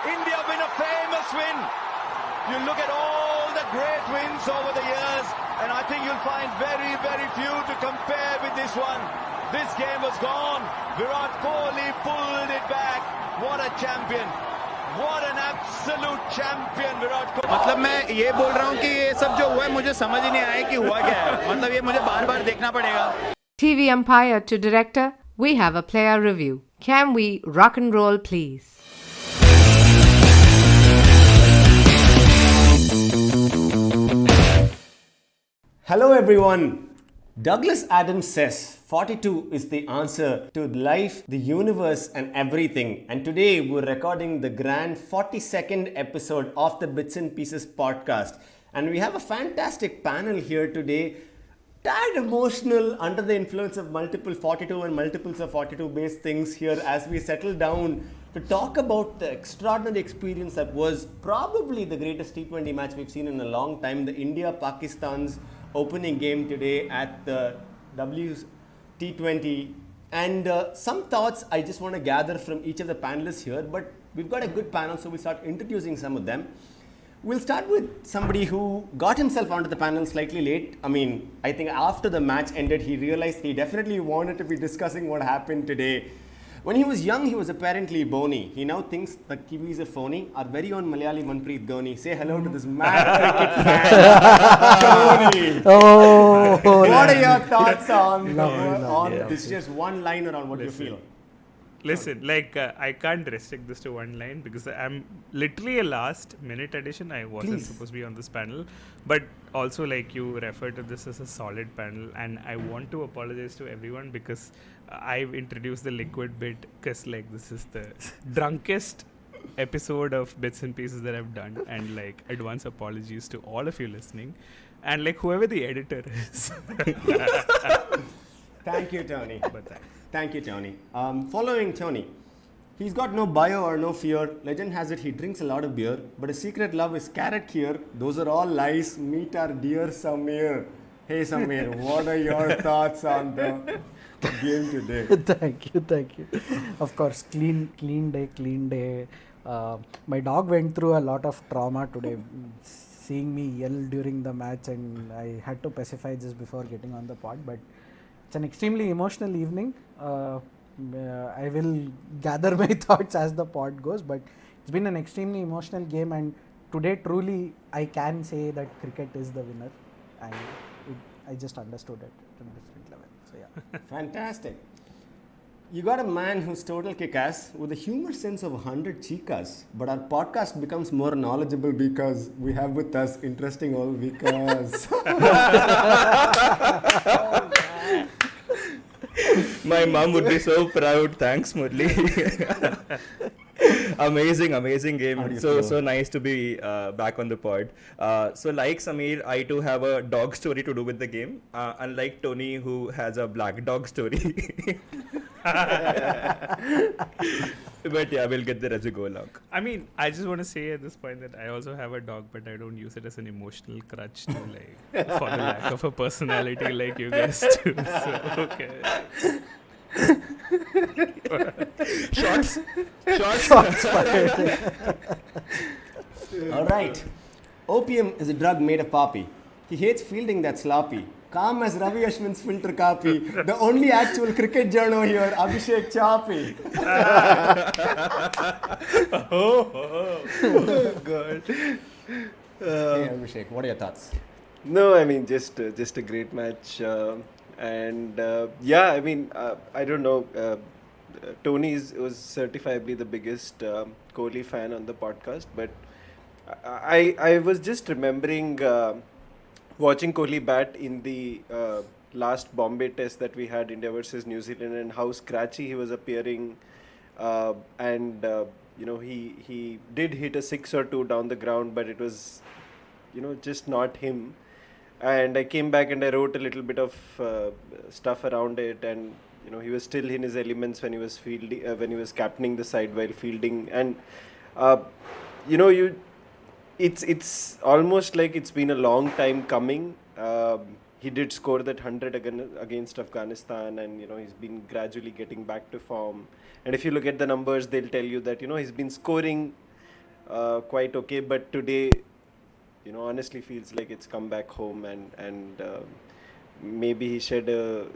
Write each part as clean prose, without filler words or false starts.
India win a famous win. You look at all the great wins over the years, and I think you'll find very, very few to compare with this one. This game was gone. Virat Kohli pulled it back. What a champion. What an absolute champion Virat Kohli. मतलब मैं ये बोल रहा हूँ कि ये सब जो हुआ है मुझे समझ ही नहीं आया कि हुआ क्या है. मतलब ये मुझे बार-बार देखना पड़ेगा. TV umpire to director, we have a player review. Can we rock and roll, please? Hello everyone. Douglas Adams says 42 is the answer to life, the universe and everything. And today we're recording the grand 42nd episode of the Bits and Pieces podcast. And we have a fantastic panel here today. Tad emotional under the influence of multiple 42 and multiples of 42 based things here as we settle down to talk about the extraordinary experience that was probably the greatest T20 match we've seen in a long time, the India-Pakistan's opening game today at the T20. And some thoughts I just want to gather from each of the panelists here, but we've got a good panel, so we'll start introducing some of them. We'll start with somebody who got himself onto the panel slightly late. I mean, I think after the match ended, he realized he definitely wanted to be discussing what happened today. When he was young, he was apparently bony. He now thinks the Kiwis are phony. Our very own Malayali Manpreet Dhoni. Say hello to this mad cricket fan, Dhoni. What are your thoughts on this? Just one liner on what you feel. Listen, I can't restrict this to one line because I'm literally a last minute addition. I wasn't supposed to be on this panel, but also you refer to this as a solid panel, and I want to apologize to everyone because I've introduced the liquid bit because this is the drunkest episode of Bits and Pieces that I've done, and advance apologies to all of you listening, and whoever the editor is. Thank you, Tony. But thanks. Thank you, Tony. Following Tony, he's got no bio or no fear. Legend has it he drinks a lot of beer, but his secret love is carrot here. Those are all lies. Meet our dear Samir. Hey Samir, what are your thoughts on the game today? Thank you. Of course, clean day. My dog went through a lot of trauma today, seeing me yell during the match, and I had to pacify just before getting on the pod, but it's an extremely emotional evening. I will gather my thoughts as the pod goes, but it's been an extremely emotional game, and today truly I can say that cricket is the winner, and I just understood it at a different level. So yeah. Fantastic. You got a man who's total kick-ass with a humor sense of 100 chicas, but our podcast becomes more knowledgeable because we have with us interesting old Vikas. My mom would be so proud. Thanks, Murali. Amazing game. So nice to be back on the pod. So like Samir, I too have a dog story to do with the game. Unlike Tony, who has a black dog story. But yeah, we'll get there as we go along. I mean, I just want to say at this point that I also have a dog, but I don't use it as an emotional crutch to for the lack of a personality like you guys do. So, okay. Shots. All right. Opium is a drug made of poppy. He hates fielding that's sloppy. Calm as Ravi Ashwin's filter copy. The only actual cricket journo here, Abhishek Choppy. Oh God. Hey Abhishek, what are your thoughts? No, I mean just a great match, I don't know. Tony was certifiably the biggest Kohli fan on the podcast, but I was just remembering watching Kohli bat in the last Bombay test that we had, India versus New Zealand, and how scratchy he was appearing, he did hit a 6 or 2 down the ground, but it was just not him. And I came back and I wrote a little bit of stuff around it, and he was still in his elements when he was fielding, when he was captaining the side while fielding, and it's almost like it's been a long time coming. He did score that 100 against Afghanistan, and he's been gradually getting back to form. And if you look at the numbers, they'll tell you that he's been scoring quite okay. But today, honestly feels like it's come back home, and maybe he shed a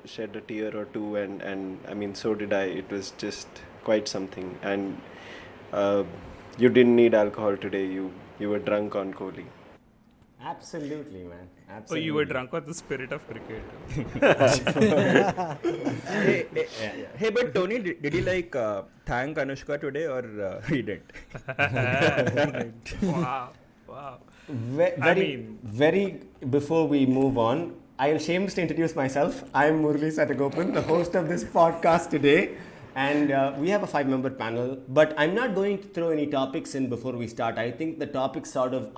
tear or two, and I mean, so did I. It was just quite something, and you didn't need alcohol today. You were drunk on Kohli. Absolutely, man. Oh, Absolutely. you were drunk on the spirit of cricket. Hey, but Tony, did he thank Anushka today or he didn't? Wow. Very before we move on, I'll shamelessly introduce myself. I'm Murali Satagopan, the host of this podcast today. And we have a 5-member panel, but I'm not going to throw any topics in before we start. I think the topic sort of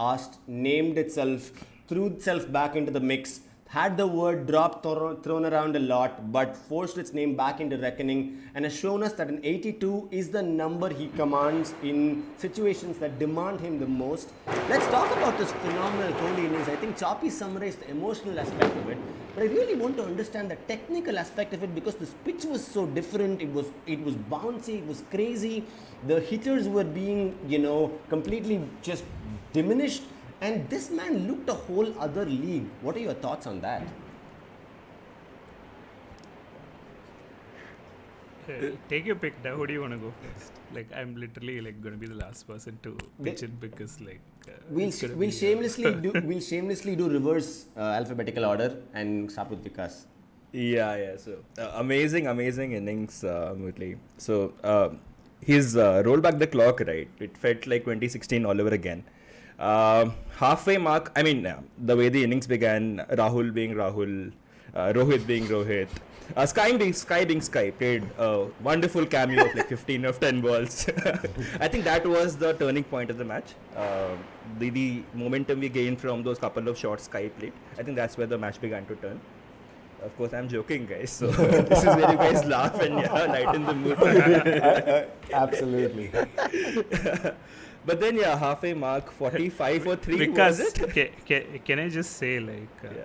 named itself, threw itself back into the mix, had the word drop thrown around a lot, but forced its name back into reckoning and has shown us that an 82 is the number he commands in situations that demand him the most. Let's talk about this phenomenal Kohli innings. I think Choppy summarized the emotional aspect of it, but I really want to understand the technical aspect of it because this pitch was so different. It was bouncy, it was crazy. The hitters were being, completely just diminished. And this man looked a whole other league. What are your thoughts on that? Take your pick. Who do you want to go first? I'm literally going to be the last person to pitch it because we'll shamelessly do reverse alphabetical order and start with Vikas. Yeah. So amazing innings, Murali. So he's rolled back the clock, right? It felt like 2016 all over again. Halfway mark, I mean, the way the innings began, Rahul being Rahul, Rohit being Rohit, Sky being Sky, played a wonderful cameo of 15 of 10 balls. I think that was the turning point of the match. The momentum we gained from those couple of shots Sky played, I think that's where the match began to turn. Of course, I'm joking, guys. So this is where you guys laugh and lighten the mood. Absolutely. But then, halfway mark, 45 for 3, because was it? can I just say,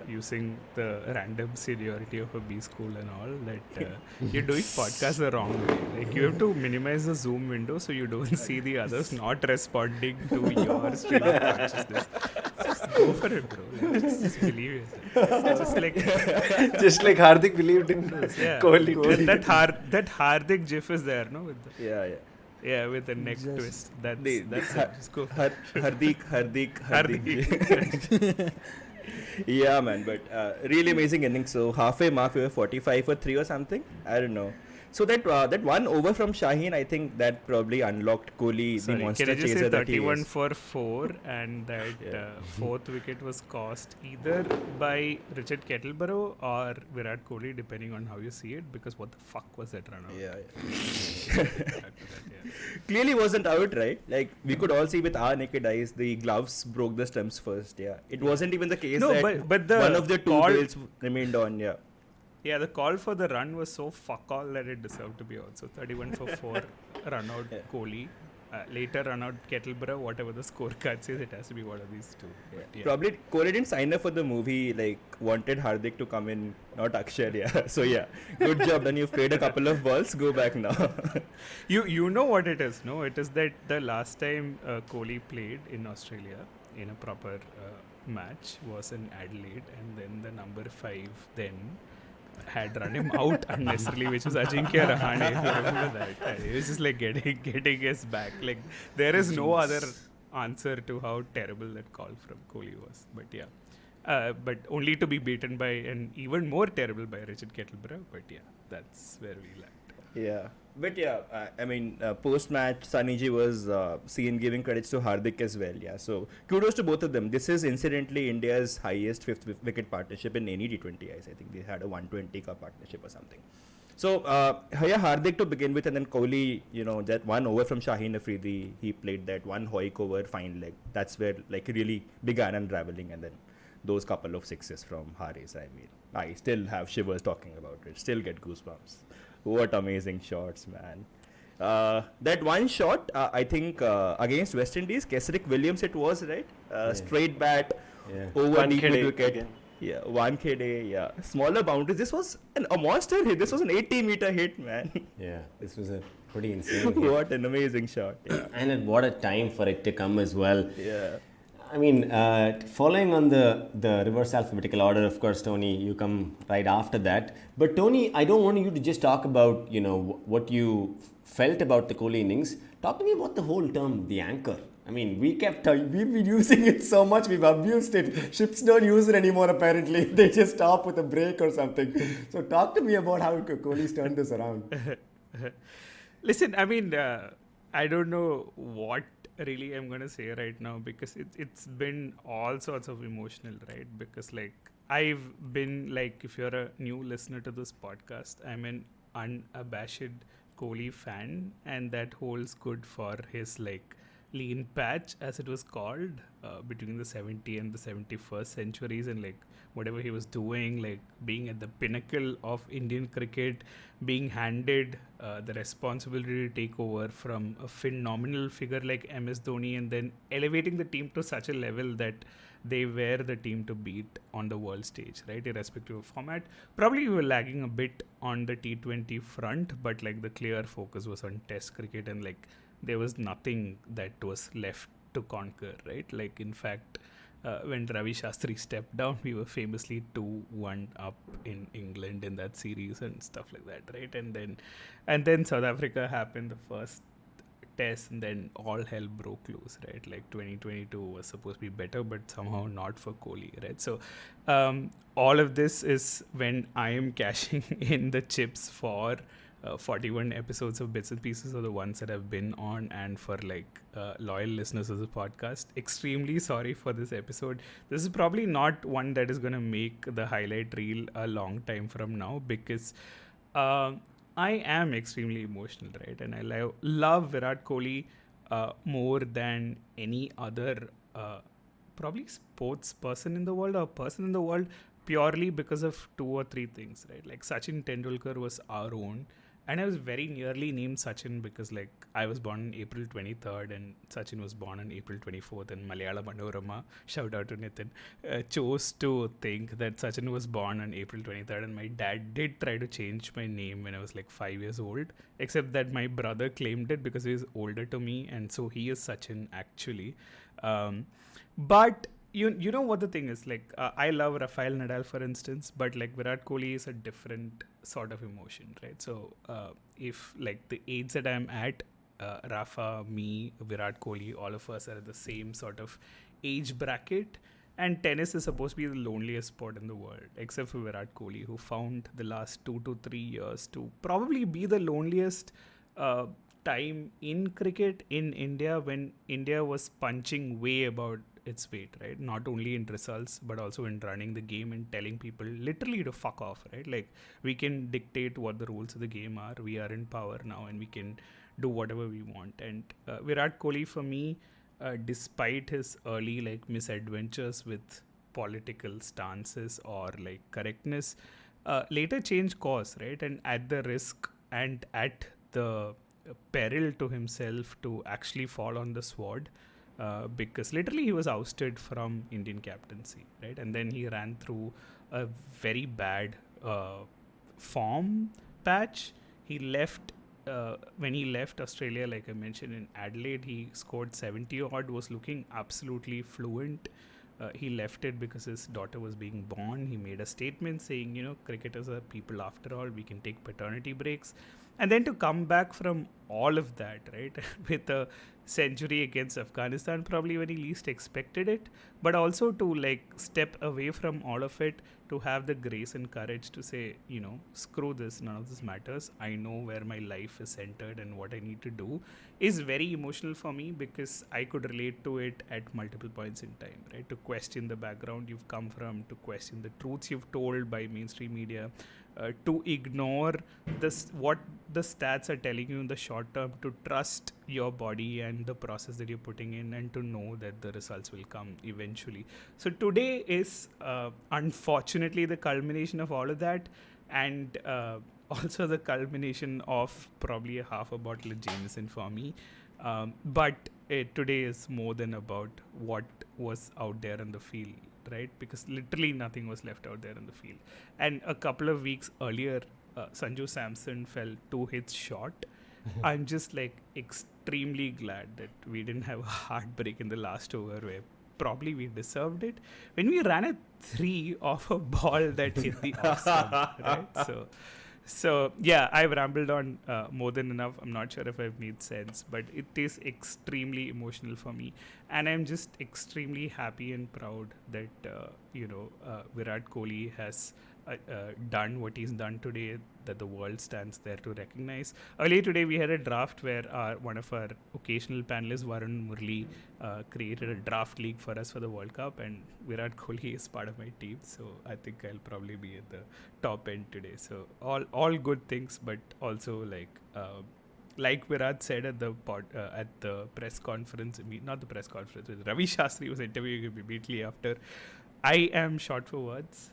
using the random seniority of a B school and all, that you're doing podcasts the wrong way. You have to minimize the Zoom window so you don't see the others not responding to your stream of consciousness. Just go for it, bro. Just believe it. Just like Hardik believed in Kohli. That Hardik gif is there, no? With the, Yeah, with the neck twist. That's it. Just go. Hardik. Yeah, man. But really amazing innings. So halfway mark, we were 45 for 3 or something. I don't know. So that one over from Shaheen, I think that probably unlocked Kohli, the monster can I just chaser say that he 31 is. for 4, and that fourth wicket was cost either by Richard Kettleborough or Virat Kohli, depending on how you see it, because what the fuck was that run out? Yeah. Clearly wasn't out, right? We could all see with our naked eyes, the gloves broke the stumps first. Yeah, it wasn't even the case that but the one of the two bails remained on. Yeah. Yeah, the call for the run was so fuck all that it deserved to be also 31 for 4 run out Kohli. Later run out Kettleborough, whatever the scorecard says, it has to be one of these two. Yeah. Probably Kohli didn't sign up for the movie, wanted Hardik to come in, not Akshay. Yeah. So good job. Then you've played a couple of balls. Go back now. You know what it is, no? It is that the last time Kohli played in Australia in a proper match was in Adelaide, and then the number 5 then had run him out unnecessarily, which was Ajinkya Rahane. If you remember that, it was just getting his back. There is no other answer to how terrible that call from Kohli was. But but only to be beaten by an even more terrible by Richard Kettleborough. But that's where we lacked. Yeah. But post-match, Sunny was seen giving credits to Hardik as well. Yeah, so kudos to both of them. This is incidentally India's highest 5th wicket partnership in any T20 I's. I think they had a 120 ka partnership or something. So, Hardik to begin with, and then Kohli, that one over from Shaheen Afridi, he played that one Hoik over fine leg. That's where really began unraveling, and then those couple of sixes from Haris. I still have shivers talking about it. Still get goosebumps. What amazing shots, man. That one shot, I think against West Indies, Kesrick Williams it was, right? Straight bat, over deep wicket. Again. Yeah, Smaller boundaries. This was a monster hit. This was an 80-meter hit, man. Yeah, this was a Pretty insane. hit. What an amazing shot. Yeah. And what a time for it to come as well. Yeah. I mean, following on the reverse alphabetical order, of course, Tony, you come right after that. But Tony, I don't want you to just talk about, what you felt about the Kohli innings. Talk to me about the whole term, the anchor. I mean, we've been using it so much, we've abused it. Ships don't use it anymore, apparently. They just stop with a break or something. So talk to me about how Kohli's turned this around. Listen, I mean, I don't know what really I'm going to say right now, because it's been all sorts of emotional, right? Because like I've been like, if you're a new listener to this podcast, I'm an unabashed Kohli fan, and that holds good for his like lean patch, as it was called, between the 70 and the 71st centuries, and like whatever he was doing, like being at the pinnacle of Indian cricket, being handed the responsibility to take over from a phenomenal figure like MS Dhoni, and then elevating the team to such a level that they were the team to beat on the world stage, right? Irrespective of format. Probably we were lagging a bit on the T20 front, but like the clear focus was on Test cricket, and like there was nothing that was left to conquer, right? Like in fact, when Ravi Shastri stepped down, we were famously 2-1 up in England in that series and stuff like that, right? And then South Africa happened, the first test, and then all hell broke loose, right? Like 2022 was supposed to be better, but somehow not for Kohli, right? So all of this is when I am cashing in the chips for 41 episodes of Bits and Pieces of the ones that I've been on, and for like loyal listeners of the podcast, extremely sorry for this episode. This is probably not one that is going to make the highlight reel a long time from now, because I am extremely emotional, right? And I love Virat Kohli more than any other probably sports person in the world, or person in the world, purely because of 2 or 3 things, right? Like Sachin Tendulkar was our own, and I was very nearly named Sachin because like I was born on April 23rd and Sachin was born on April 24th, and Malayalam Manorama, shout out to Nitin, chose to think that Sachin was born on April 23rd, and my dad did try to change my name when I was like 5 years old, except that my brother claimed it because he is older to me, and so he is Sachin actually. But you know what the thing is, like I love Rafael Nadal, for instance, but like Virat Kohli is a different sort of emotion, right? So if like the age that I'm at, Rafa, me, Virat Kohli, all of us are at the same sort of age bracket, and tennis is supposed to be the loneliest sport in the world, except for Virat Kohli, who found the last 2 to 3 years to probably be the loneliest time in cricket in India, when India was punching way about its weight, right? Not only in results, but also in running the game and telling people literally to fuck off, right? Like we can dictate what the rules of the game are. We are in power now, and we can do whatever we want. And Virat Kohli, for me, despite his early like misadventures with political stances or like correctness, later changed course, right? And at the risk and at the peril to himself to actually fall on the sword, because literally he was ousted from Indian captaincy, right? And then he ran through a very bad form patch. He left when he left Australia, like I mentioned, in Adelaide, he scored 70 odd, was looking absolutely fluent. He left it because his daughter was being born. He made a statement saying, you know, cricketers are people after all, we can take paternity breaks. And then to come back from all of that, right, with a century against Afghanistan, probably when he least expected it, but also to like step away from all of it, to have the grace and courage to say, you know, screw this, none of this matters. I know where my life is centered and what I need to do, is very emotional for me, because I could relate to it at multiple points in time, right? To question the background you've come from, to question the truths you've told by mainstream media, to ignore this, what the stats are telling you in the short term, to trust your body and the process that you're putting in, and to know that the results will come eventually. So today is unfortunately the culmination of all of that, and also the culmination of probably a half a bottle of Jameson for me. But today is more than about what was out there on the field, right? Because literally nothing was left out there on the field. And a couple of weeks earlier, Sanju Samson fell 2 hits short. I'm just like extremely glad that we didn't have a heartbreak in the last over where probably we deserved it. When we ran a 3 off a ball that hit the off stump, right? So yeah, I've rambled on more than enough. I'm not sure if I've made sense, but it is extremely emotional for me, and I'm just extremely happy and proud that Virat Kohli has done what he's done today, that the world stands there to recognize. Earlier today, we had a draft where one of our occasional panelists, Varun Murali, created a draft league for us for the World Cup, and Virat Kohli is part of my team, so I think I'll probably be at the top end today. So all good things, but also like Virat said at the press conference, not the press conference, Ravi Shastri was interviewing him immediately after. I am short for words,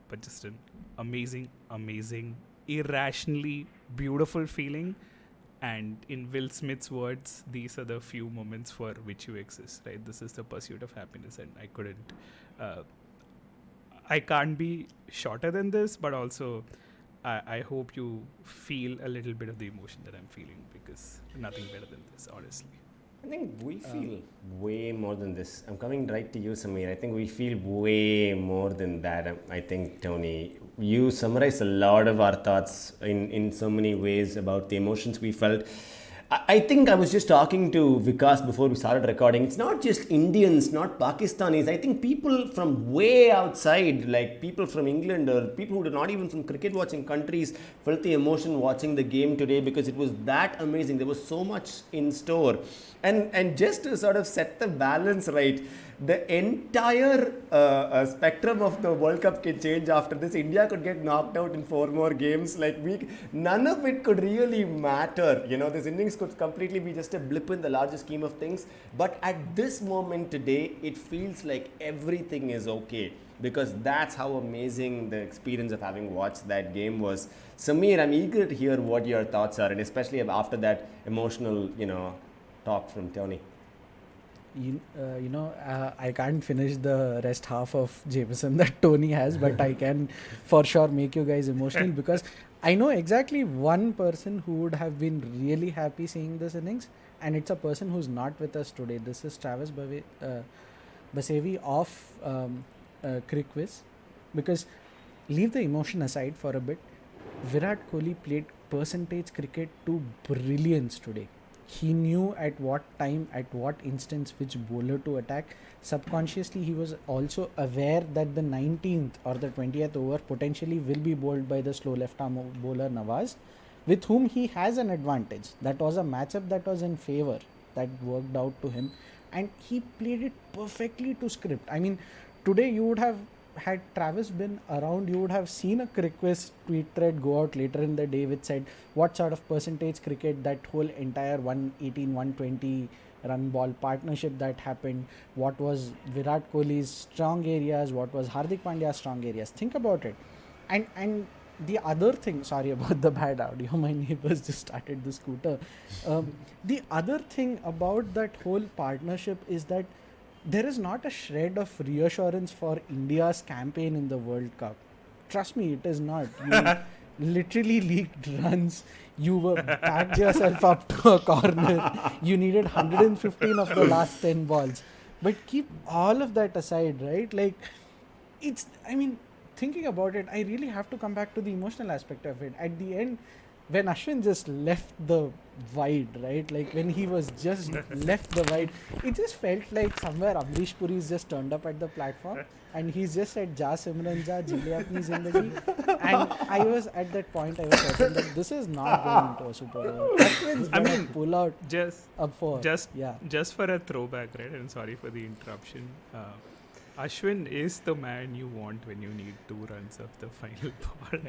but just an amazing, irrationally beautiful feeling. And in Will Smith's words, these are the few moments for which you exist, right? This is the pursuit of happiness, and I can't be shorter than this, but also I hope you feel a little bit of the emotion that I'm feeling, because nothing better than this, honestly. I think we feel way more than this. I'm coming right to you, Samir. I think we feel way more than that. I think, Tony, you summarized a lot of our thoughts in so many ways about the emotions we felt. I think I was just talking to Vikas before we started recording. It's not just Indians, not Pakistanis. I think people from way outside, like people from England or people who are not even from cricket watching countries, felt the emotion watching the game today, because it was that amazing. There was so much in store. And just to sort of set the balance right, the entire spectrum of the World Cup can change after this. India could get knocked out in 4 more games. None of it could really matter. This innings could completely be just a blip in the larger scheme of things. But at this moment today, it feels like everything is okay, because that's how amazing the experience of having watched that game was. Samir, I'm eager to hear what your thoughts are, and especially after that emotional, talk from Tony. I can't finish the rest half of Jameson that Tony has, but I can for sure make you guys emotional, because I know exactly one person who would have been really happy seeing this innings, and it's a person who's not with us today. This is Travis Basevi of Crickwiz, because leave the emotion aside for a bit. Virat Kohli played percentage cricket to brilliance today. He knew at what time, at what instance, which bowler to attack. Subconsciously, he was also aware that the 19th or the 20th over potentially will be bowled by the slow left-arm bowler Nawaz, with whom he has an advantage. That was a matchup that was in favour, that worked out to him, and he played it perfectly to script. I mean, today you would have, had Travis been around, you would have seen a Crickwiz tweet thread go out later in the day which said what sort of percentage cricket, that whole entire 118, 120 run ball partnership that happened, what was Virat Kohli's strong areas, what was Hardik Pandya's strong areas. Think about it. And the other thing, sorry about the bad audio, my neighbors just started the scooter. The other thing about that whole partnership is that there is not a shred of reassurance for India's campaign in the World Cup. Trust me, it is not. You literally leaked runs. You were backed yourself up to a corner. You needed 115 of the last 10 balls. But keep all of that aside, right? Thinking about it, I really have to come back to the emotional aspect of it. At the end, when Ashwin just left the wide, right? When he was just left the wide, it just felt like somewhere Amrish Puri's just turned up at the platform and he's just said, Ja Simran Ja, Jile Apni Zindagi. And I was at that point, I was certain that this is not going into a super over. Ashwin's going to pull out just for a throwback, right? And sorry for the interruption. Ashwin is the man you want when you need 2 runs of the final ball.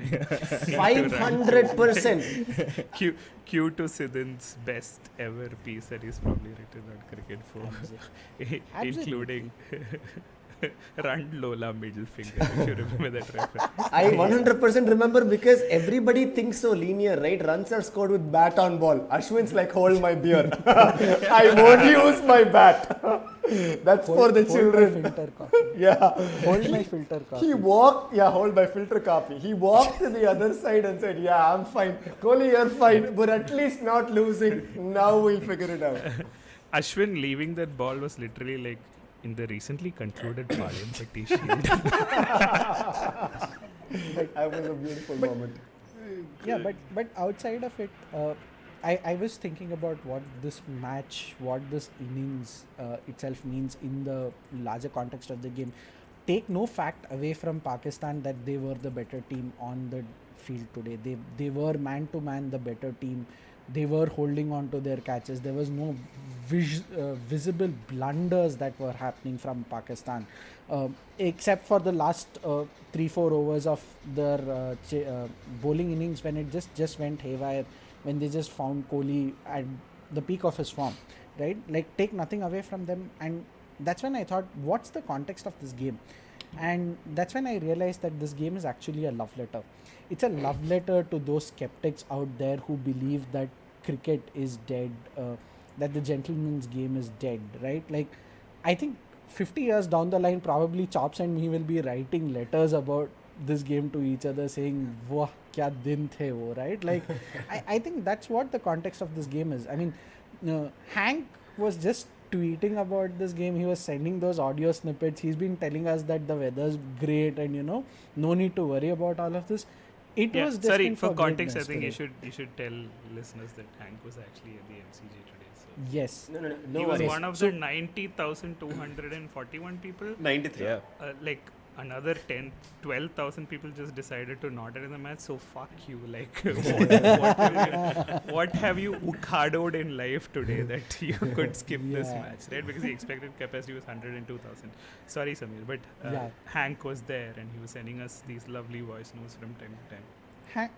500%. Cue to Sidhan's best ever piece that he's probably written on Cricket Form, including Run Lola middle finger, if you remember that reference. I 100% remember, because everybody thinks so linear, right? Runs are scored with bat on ball. Ashwin's like, hold my beer. I won't use my bat. That's for the hold children. my filter coffee. Yeah. Hold my filter coffee. He walked, hold my filter copy. He walked to the other side and said, yeah, I'm fine. Kohli, you're fine, but at least not losing. Now we'll figure it out. Ashwin leaving that ball was literally like in the recently concluded Patti Shield. That was a beautiful moment. Yeah, but outside of it, I was thinking about what this match, what this innings itself means in the larger context of the game. Take no fact away from Pakistan that they were the better team on the field today. They were man to man the better team. They were holding on to their catches. There was no visible blunders that were happening from Pakistan, except for the last 3-4 overs of their bowling innings when it just went haywire, when they just found Kohli at the peak of his form, right? Like, take nothing away from them, and that's when I thought, what's the context of this game? And that's when I realized that this game is actually a love letter. It's a love letter to those skeptics out there who believe that cricket is dead, that the gentleman's game is dead, right? Like, I think 50 years down the line, probably Chops and me will be writing letters about this game to each other saying, wah, kya din the wo, right? Like, I think that's what the context of this game is. I mean, Hank was just tweeting about this game. He was sending those audio snippets. He's been telling us that the weather's great and, no need to worry about all of this. It was sorry, for context, I greatness think today. you should tell listeners that Hank was actually at the MCG today. So Yes. No he was worries. one of the 90,241 people. 93. Yeah. Like another 12,000 people just decided to not enter the match. So fuck you. Like, what have you ukadoed in life today that you could skip this Yeah. match, right? Because the expected capacity was 102,000. Sorry, Samir, but Hank was there and he was sending us these lovely voice notes from time to time.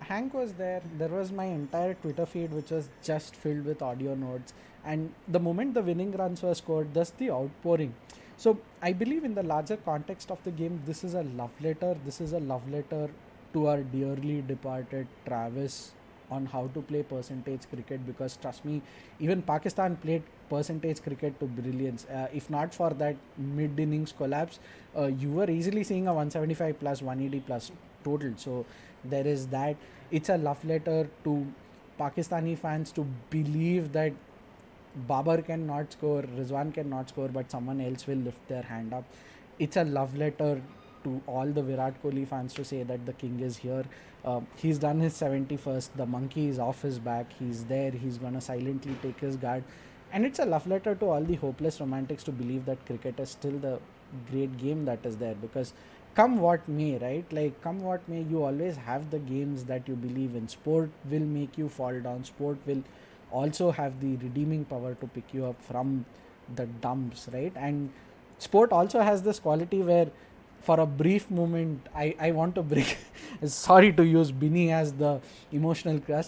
Hank was there. There was my entire Twitter feed, which was just filled with audio notes. And the moment the winning runs were scored, thus the outpouring. So I believe in the larger context of the game, this is a love letter. This is a love letter to our dearly departed Travis on how to play percentage cricket, because trust me, even Pakistan played percentage cricket to brilliance. If not for that mid-innings collapse, you were easily seeing a 175 plus, 180 plus total. So there is that. It's a love letter to Pakistani fans to believe that Babar cannot score, Rizwan cannot score, but someone else will lift their hand up. It's a love letter to all the Virat Kohli fans to say that the king is here. He's done his 71st. The monkey is off his back. He's there. He's going to silently take his guard. And it's a love letter to all the hopeless romantics to believe that cricket is still the great game that is there, because come what may, right? Like, come what may, you always have the games that you believe in. Sport will make you fall down. Sport will also have the redeeming power to pick you up from the dumps, right? And sport also has this quality where for a brief moment, I want to bring, sorry to use Binny as the emotional crush.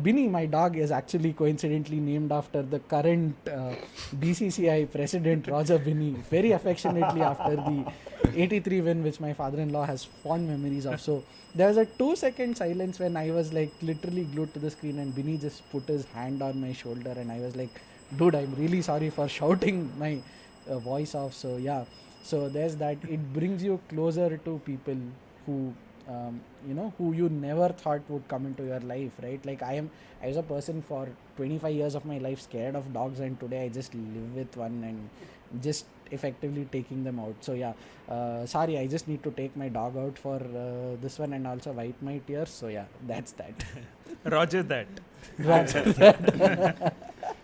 Binny, my dog, is actually coincidentally named after the current BCCI president, Roger Binny, very affectionately after the 83 win, which my father-in-law has fond memories of. So there was a 2-second silence when I was like literally glued to the screen, and Binny just put his hand on my shoulder, and I was like, dude, I'm really sorry for shouting my voice off. So yeah. So there's that. It brings you closer to people who, who you never thought would come into your life, right? Like I was a person for 25 years of my life scared of dogs, and today I just live with one and just effectively taking them out. So yeah, sorry, I just need to take my dog out for this one and also wipe my tears. So yeah, that's that. Roger that. Roger that.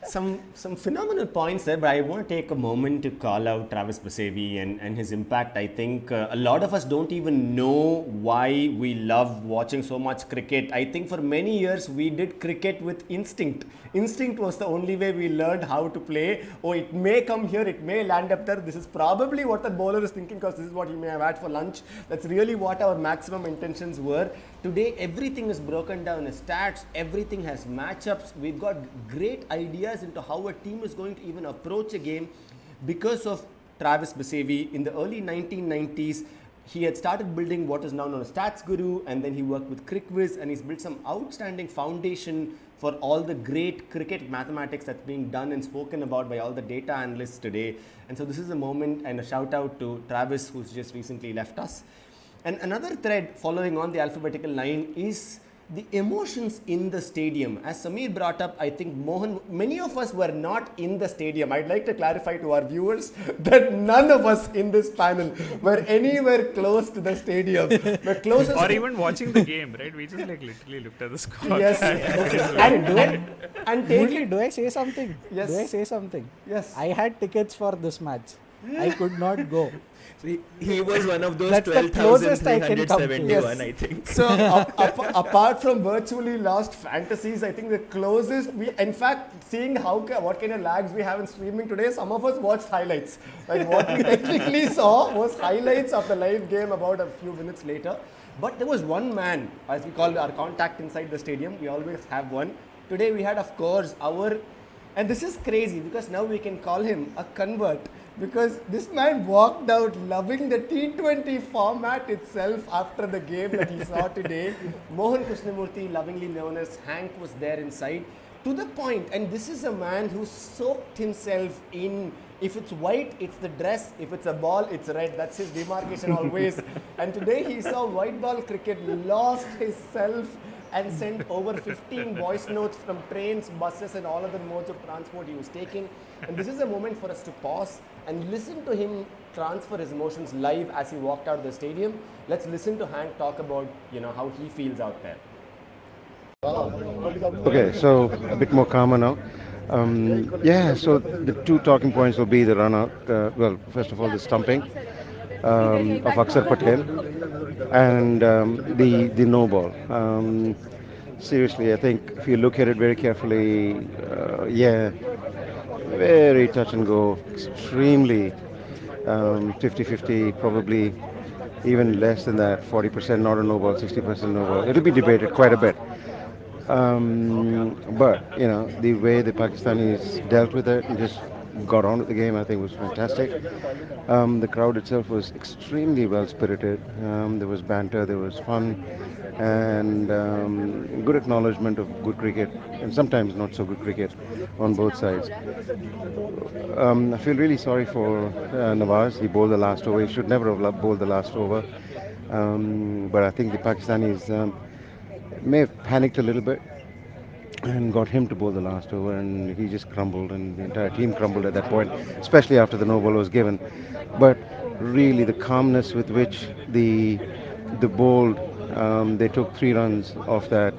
Some phenomenal points there, but I want to take a moment to call out Travis Basevi and his impact. I think a lot of us don't even know why we love watching so much cricket. I think for many years we did cricket with instinct. Instinct was the only way we learned how to play. Oh, it may come here, it may land up there. This is probably what the bowler is thinking because this is what he may have had for lunch. That's really what our maximum intentions were. Today, everything is broken down as stats, everything has matchups. We've got great ideas into how a team is going to even approach a game because of Travis Basevi. In the early 1990s, he had started building what is now known as Stats Guru, and then he worked with CricViz, and he's built some outstanding foundation for all the great cricket mathematics that's being done and spoken about by all the data analysts today. And so this is a moment and a shout out to Travis, who's just recently left us. And another thread following on the alphabetical line is the emotions in the stadium. As Samir brought up, I think Mohan, many of us were not in the stadium. I'd like to clarify to our viewers that none of us in this panel were anywhere close to the stadium. The closest Or even watching the game, right? We just like literally looked at the score. Yes. And take Murali, it. do I say something? Yes. Do I say something? Yes. I had tickets for this match. I could not go. So he was one of those That's the closest I can come to. 12,371, Yes. I think. So apart from virtually lost fantasies, I think the closest we, in fact, seeing what kind of lags we have in streaming today, some of us watched highlights. Like what we technically saw was highlights of the live game about a few minutes later. But there was one man, as we call our contact inside the stadium. We always have one. Today we had, of course, and this is crazy because now we can call him a convert. Because this man walked out loving the T20 format itself after the game that he saw today. Mohan Krishnamurthy, lovingly known as Hank, was there inside. To the point, and this is a man who soaked himself in. If it's white, it's the dress. If it's a ball, it's red. That's his demarcation always. And today he saw white ball cricket, lost his self, and sent over 15 voice notes from trains, buses, and all other modes of transport he was taking. And this is a moment for us to pause and listen to him transfer his emotions live as he walked out of the stadium. Let's listen to Hank talk about, how he feels out there. Okay, so a bit more calmer now. So the two talking points will be the run out. First of all, the stumping of Akshar Patel and the no ball. Seriously, I think if you look at it very carefully, very touch and go, extremely 50-50, probably even less than that, 40% not a no ball, 60% no ball. It'll be debated quite a bit. But the way the Pakistanis dealt with it and just got on with the game, I think was fantastic. The crowd itself was extremely well spirited. There was banter, there was fun, and good acknowledgement of good cricket, and sometimes not so good cricket on both sides. I feel really sorry for Nawaz. He bowled the last over. He should never have bowled the last over. But I think the Pakistanis may have panicked a little bit and got him to bowl the last over, and he just crumbled, and the entire team crumbled at that point, especially after the no ball was given. But really, the calmness with which the bowled, they took 3 runs off that,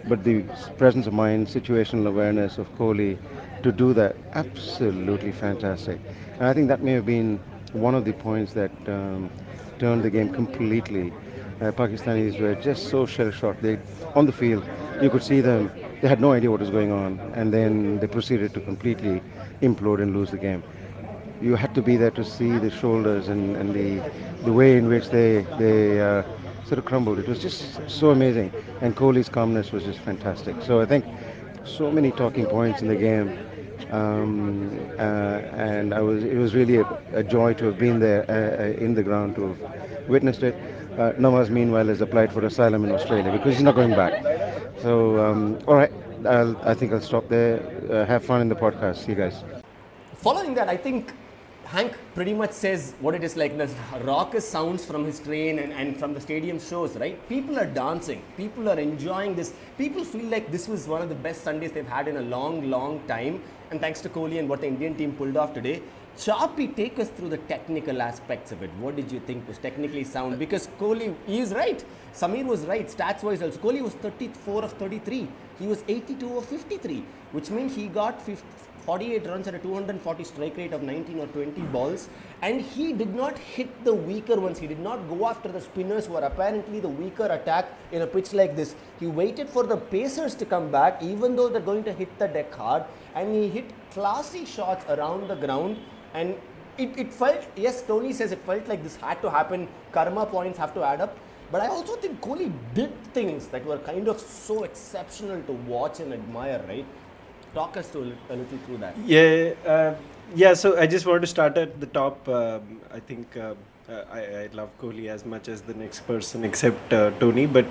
but the presence of mind, situational awareness of Kohli to do that, absolutely fantastic. And I think that may have been one of the points that turned the game completely. Pakistanis were just so shell-shocked. They, on the field, you could see them, they had no idea what was going on, and then they proceeded to completely implode and lose the game. You had to be there to see the shoulders and the way in which they sort of crumbled. It was just so amazing, and Kohli's calmness was just fantastic. So I think so many talking points in the game, and it was really a joy to have been there in the ground, to have witnessed it. Nawaz, meanwhile, has applied for asylum in Australia because he's not going back. So, all right, I think I'll stop there. Have fun in the podcast. See you guys. Following that, I think Hank pretty much says what it is like. The raucous sounds from his train and from the stadium shows, right? People are dancing. People are enjoying this. People feel like this was one of the best Sundays they've had in a long, long time. And thanks to Kohli and what the Indian team pulled off today. Choppy, take us through the technical aspects of it. What did you think was technically sound? Because Kohli, he is right. Samir was right, stats-wise also. Kohli was 34 of 33. He was 82 of 53, which means he got 48 runs at a 240 strike rate of 19 or 20 balls. And he did not hit the weaker ones. He did not go after the spinners who are apparently the weaker attack in a pitch like this. He waited for the pacers to come back, even though they're going to hit the deck hard. And he hit classy shots around the ground. And it felt, yes, Tony says it felt like this had to happen. Karma points have to add up. But I also think Kohli did things that were kind of so exceptional to watch and admire, right? Talk us a little through that. So I just want to start at the top. I think I love Kohli as much as the next person except Tony. But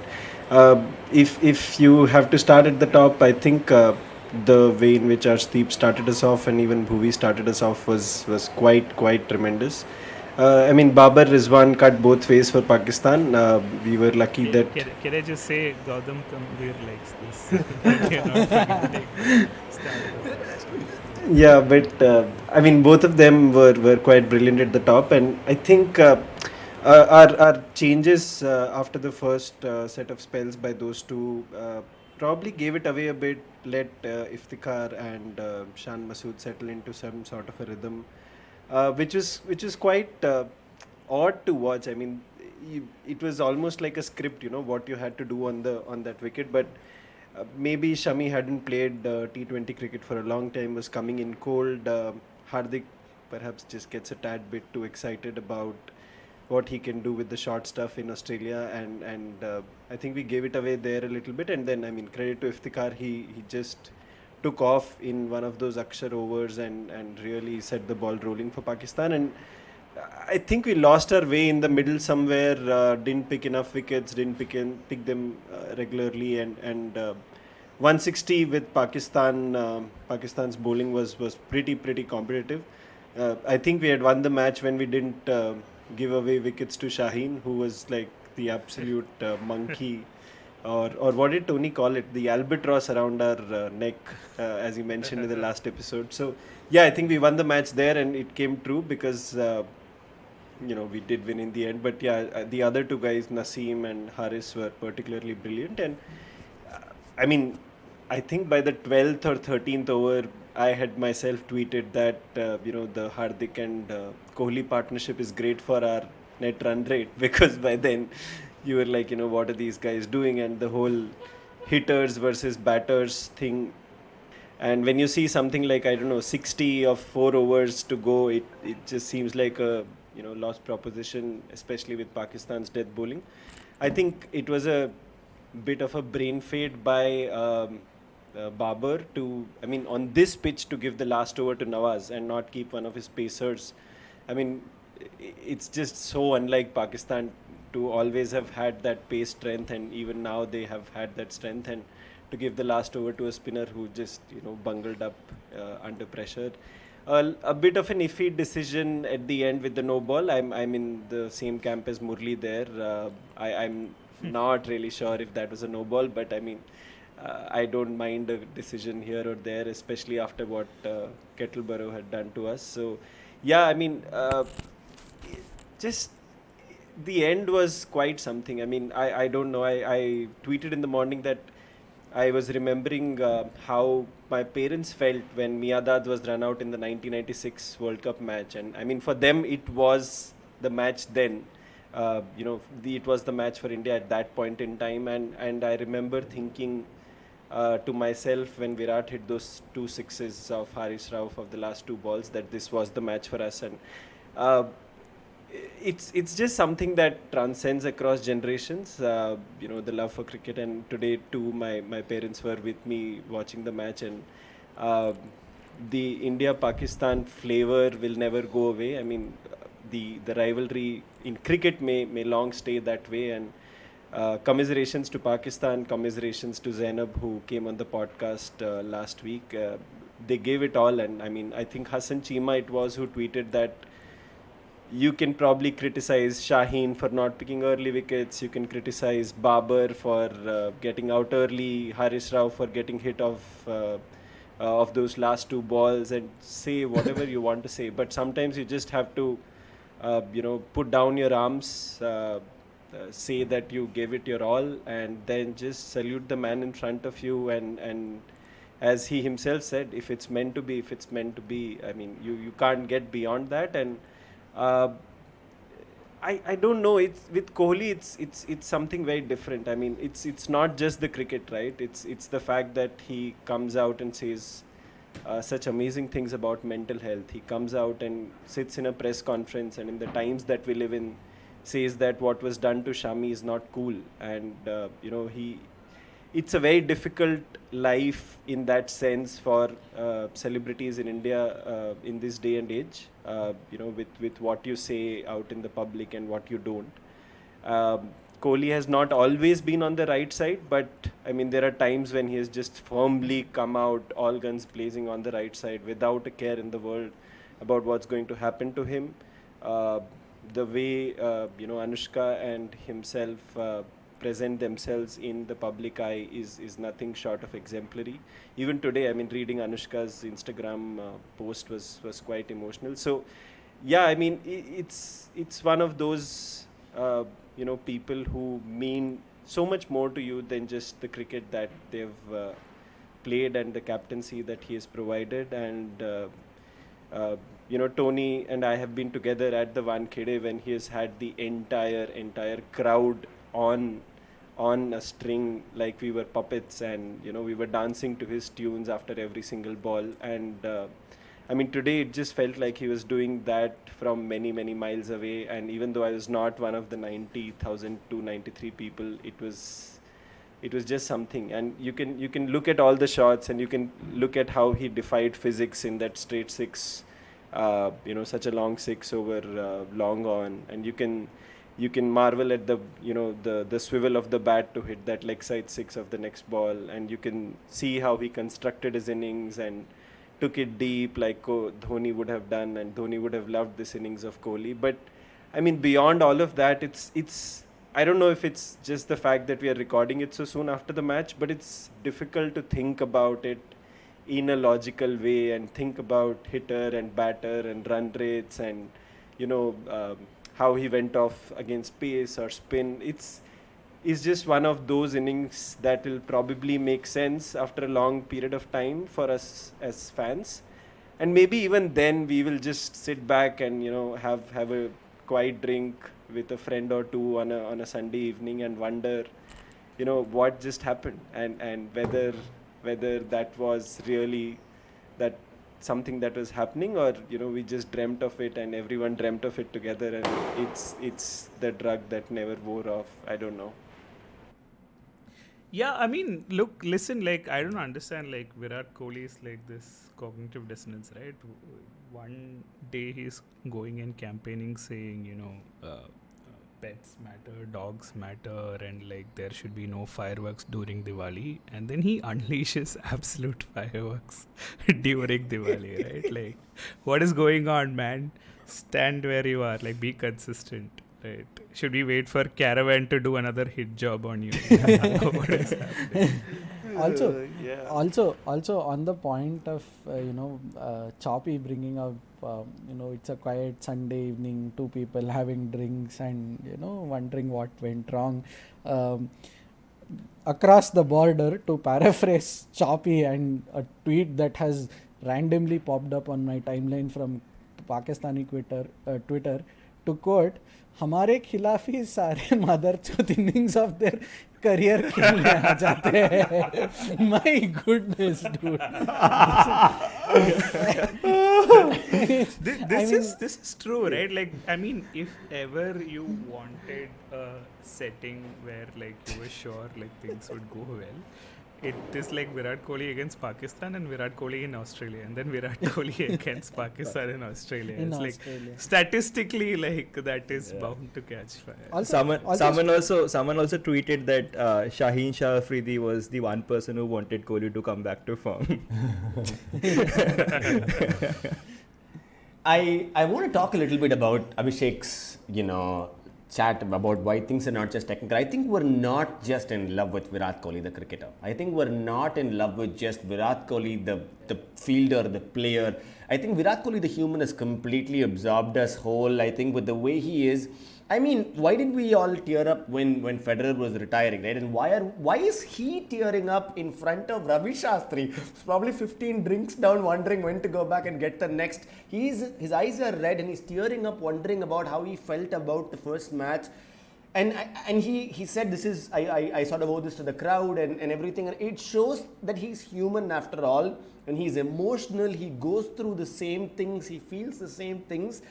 if you have to start at the top, I think the way in which Arshdeep started us off and even Bhuvi started us off was quite tremendous. I mean, Babar Rizwan cut both ways for Pakistan. We were lucky that. Can I just say Gautam Gambhir likes this? You're not forgetting. Yeah, but I mean, both of them were quite brilliant at the top, and I think our changes after the first set of spells by those two probably gave it away a bit. Let Iftikhar and Shan Masood settle into some sort of a rhythm, which is quite odd to watch. I mean, it was almost like a script, what you had to do on that wicket, but. Maybe Shami hadn't played T20 cricket for a long time, was coming in cold. Hardik perhaps just gets a tad bit too excited about what he can do with the short stuff in Australia, and I think we gave it away there a little bit. And then, I mean, credit to Iftikhar, he just took off in one of those Akshar overs and really set the ball rolling for Pakistan. And I think we lost our way in the middle somewhere. Didn't pick enough wickets. Didn't pick them regularly. And 160 with Pakistan. Pakistan's bowling was pretty competitive. I think we had won the match when we didn't give away wickets to Shaheen, who was like the absolute monkey. Or what did Tony call it? The albatross around our neck, as he mentioned in the last episode. So yeah, I think we won the match there, and it came true because. We did win in the end, but yeah, the other two guys, Naseem and Haris, were particularly brilliant. And I mean, I think by the 12th or 13th over, I had myself tweeted that the Hardik and Kohli partnership is great for our net run rate, because by then you were like, what are these guys doing? And the whole hitters versus batters thing. And when you see something like, 60 of 4 overs to go, it just seems like a lost proposition, especially with Pakistan's death bowling. I think it was a bit of a brain fade by Babar on this pitch to give the last over to Nawaz and not keep one of his pacers. I mean, it's just so unlike Pakistan to always have had that pace strength, and even now they have had that strength, and to give the last over to a spinner who just bungled up under pressure. A bit of an iffy decision at the end with the no ball. I'm in the same camp as Murali there. I'm not really sure if that was a no ball, but I mean, I don't mind a decision here or there, especially after what Kettleborough had done to us. So yeah, I mean, just the end was quite something. I mean, I don't know. I tweeted in the morning that I was remembering how my parents felt when Miadad was run out in the 1996 World Cup match. And I mean, for them, it was the match then. It was the match for India at that point in time. And I remember thinking to myself when Virat hit those 2 sixes of Haris Rauf of the last 2 balls that this was the match for us. And it's just something that transcends across generations, the love for cricket. And today too, my parents were with me watching the match, and the India-Pakistan flavor will never go away. I mean, the rivalry in cricket may long stay that way. And commiserations to Pakistan, commiserations to Zainab, who came on the podcast last week. They gave it all. And I mean, I think Hassan Cheema it was who tweeted that you can probably criticize Shaheen for not picking early wickets. You can criticize Babar for getting out early, Haris Rao for getting hit of those last 2 balls, and say whatever you want to say. But sometimes you just have to, put down your arms, say that you gave it your all, and then just salute the man in front of you. And as he himself said, if it's meant to be, it's meant to be. I mean, you can't get beyond that. And I don't know. It's with Kohli. It's something very different. I mean, it's not just the cricket, right? It's the fact that he comes out and says such amazing things about mental health. He comes out and sits in a press conference, and in the times that we live in, says that what was done to Shami is not cool. And it's a very difficult life in that sense for celebrities in India in this day and age. With what you say out in the public and what you don't. Kohli has not always been on the right side, but I mean, there are times when he has just firmly come out, all guns blazing on the right side, without a care in the world about what's going to happen to him. The way Anushka and himself present themselves in the public eye is nothing short of exemplary. Even today, I mean, reading Anushka's Instagram post was quite emotional. So, yeah, I mean, it's one of those people who mean so much more to you than just the cricket that they've played and the captaincy that he has provided. And Tony and I have been together at the Wankhede when he has had the entire crowd on a string, like we were puppets, and we were dancing to his tunes after every single ball. And I mean, today it just felt like he was doing that from many miles away. And even though I was not one of the 90,293 people, it was just something. And you can look at all the shots, and you can look at how he defied physics in that straight six, such a long six over long on, and you can marvel at the swivel of the bat to hit that leg side six of the next ball, and you can see how he constructed his innings and took it deep like Dhoni would have done, and Dhoni would have loved this innings of Kohli. But I mean, beyond all of that, it's I don't know if it's just the fact that we are recording it so soon after the match, but it's difficult to think about it in a logical way and think about hitter and batter and run rates and how he went off against pace or spin. It's just one of those innings that will probably make sense after a long period of time for us as fans. And maybe even then we will just sit back and have a quiet drink with a friend or two on a Sunday evening and wonder what just happened, and whether that was really that something that was happening, or we just dreamt of it and everyone dreamt of it together, and it's the drug that never wore off. I don't know. Yeah, I mean, listen, like, I don't understand, like, Virat Kohli is like this cognitive dissonance, right? One day he's going and campaigning saying, pets matter, dogs matter, and like there should be no fireworks during Diwali, and then he unleashes absolute fireworks during Diwali, right? Like, what is going on, man? Stand where you are, like, be consistent. Right. Should we wait for Caravan to do another hit job on you? What is happening? Also on the point of Choppy bringing up it's a quiet Sunday evening, two people having drinks and wondering what went wrong. Across the border, to paraphrase Choppy and a tweet that has randomly popped up on my timeline from Pakistani Twitter, to quote, हमारे खिलाफ ही सारे मदरचोद innings of their career खेलने आ जाते हैं. My goodness, dude. This is true, right? Like, I mean, if ever you wanted a setting where like you were sure like things would go well, it is like Virat Kohli against Pakistan and Virat Kohli in Australia, and then Virat Kohli against Pakistan in Australia. It's like statistically, like, that is bound to catch fire. Someone also tweeted that Shaheen Shah Afridi was the one person who wanted Kohli to come back to form. I want to talk a little bit about Abhishek's chat about why things are not just technical. I think we're not just in love with Virat Kohli, the cricketer. I think we're not in love with just Virat Kohli, the fielder, the player. I think Virat Kohli, the human, has completely absorbed us whole. I think with the way he is. I mean, why did we all tear up when Federer was retiring, right? And why is he tearing up in front of Ravi Shastri? He's probably 15 drinks down, wondering when to go back and get the next. His eyes are red and he's tearing up, wondering about how he felt about the first match. And he said, this is, I sort of owe this to the crowd and everything. And it shows that he's human after all, and he's emotional. He goes through the same things. He feels the same things.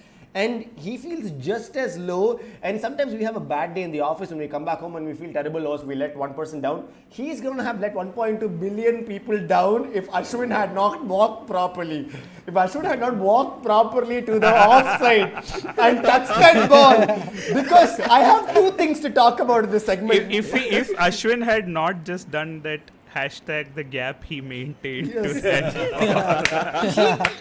and he feels just as low. And sometimes we have a bad day in the office when we come back home and we feel terrible, or we let one person down. He's going to have let 1.2 billion people down if Ashwin had not walked properly. If Ashwin had not walked properly to the offside and touched that ball, because I have two things to talk about in this segment. If Ashwin had not just done that hashtag the gap he maintained to that.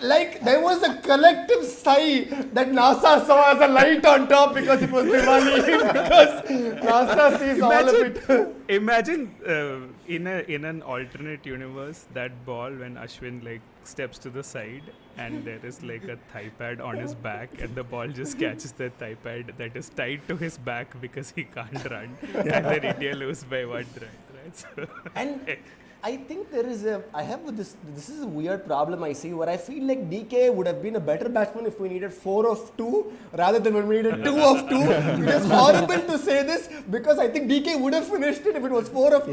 Like there was a collective sigh that NASA saw as a light on top because it was Diwali. Because NASA sees all of it. Imagine in an alternate universe, that ball when Ashwin like steps to the side and there is like a thigh pad on his back and the ball just catches the thigh pad that is tied to his back because he can't run, and then India lose by 1 run. Right? So And I think there is this is a weird problem I see, where I feel like DK would have been a better batsman if we needed 4 of 2 rather than when we needed 2 of 2. It is horrible to say this because I think DK would have finished it if it was 4 of 2.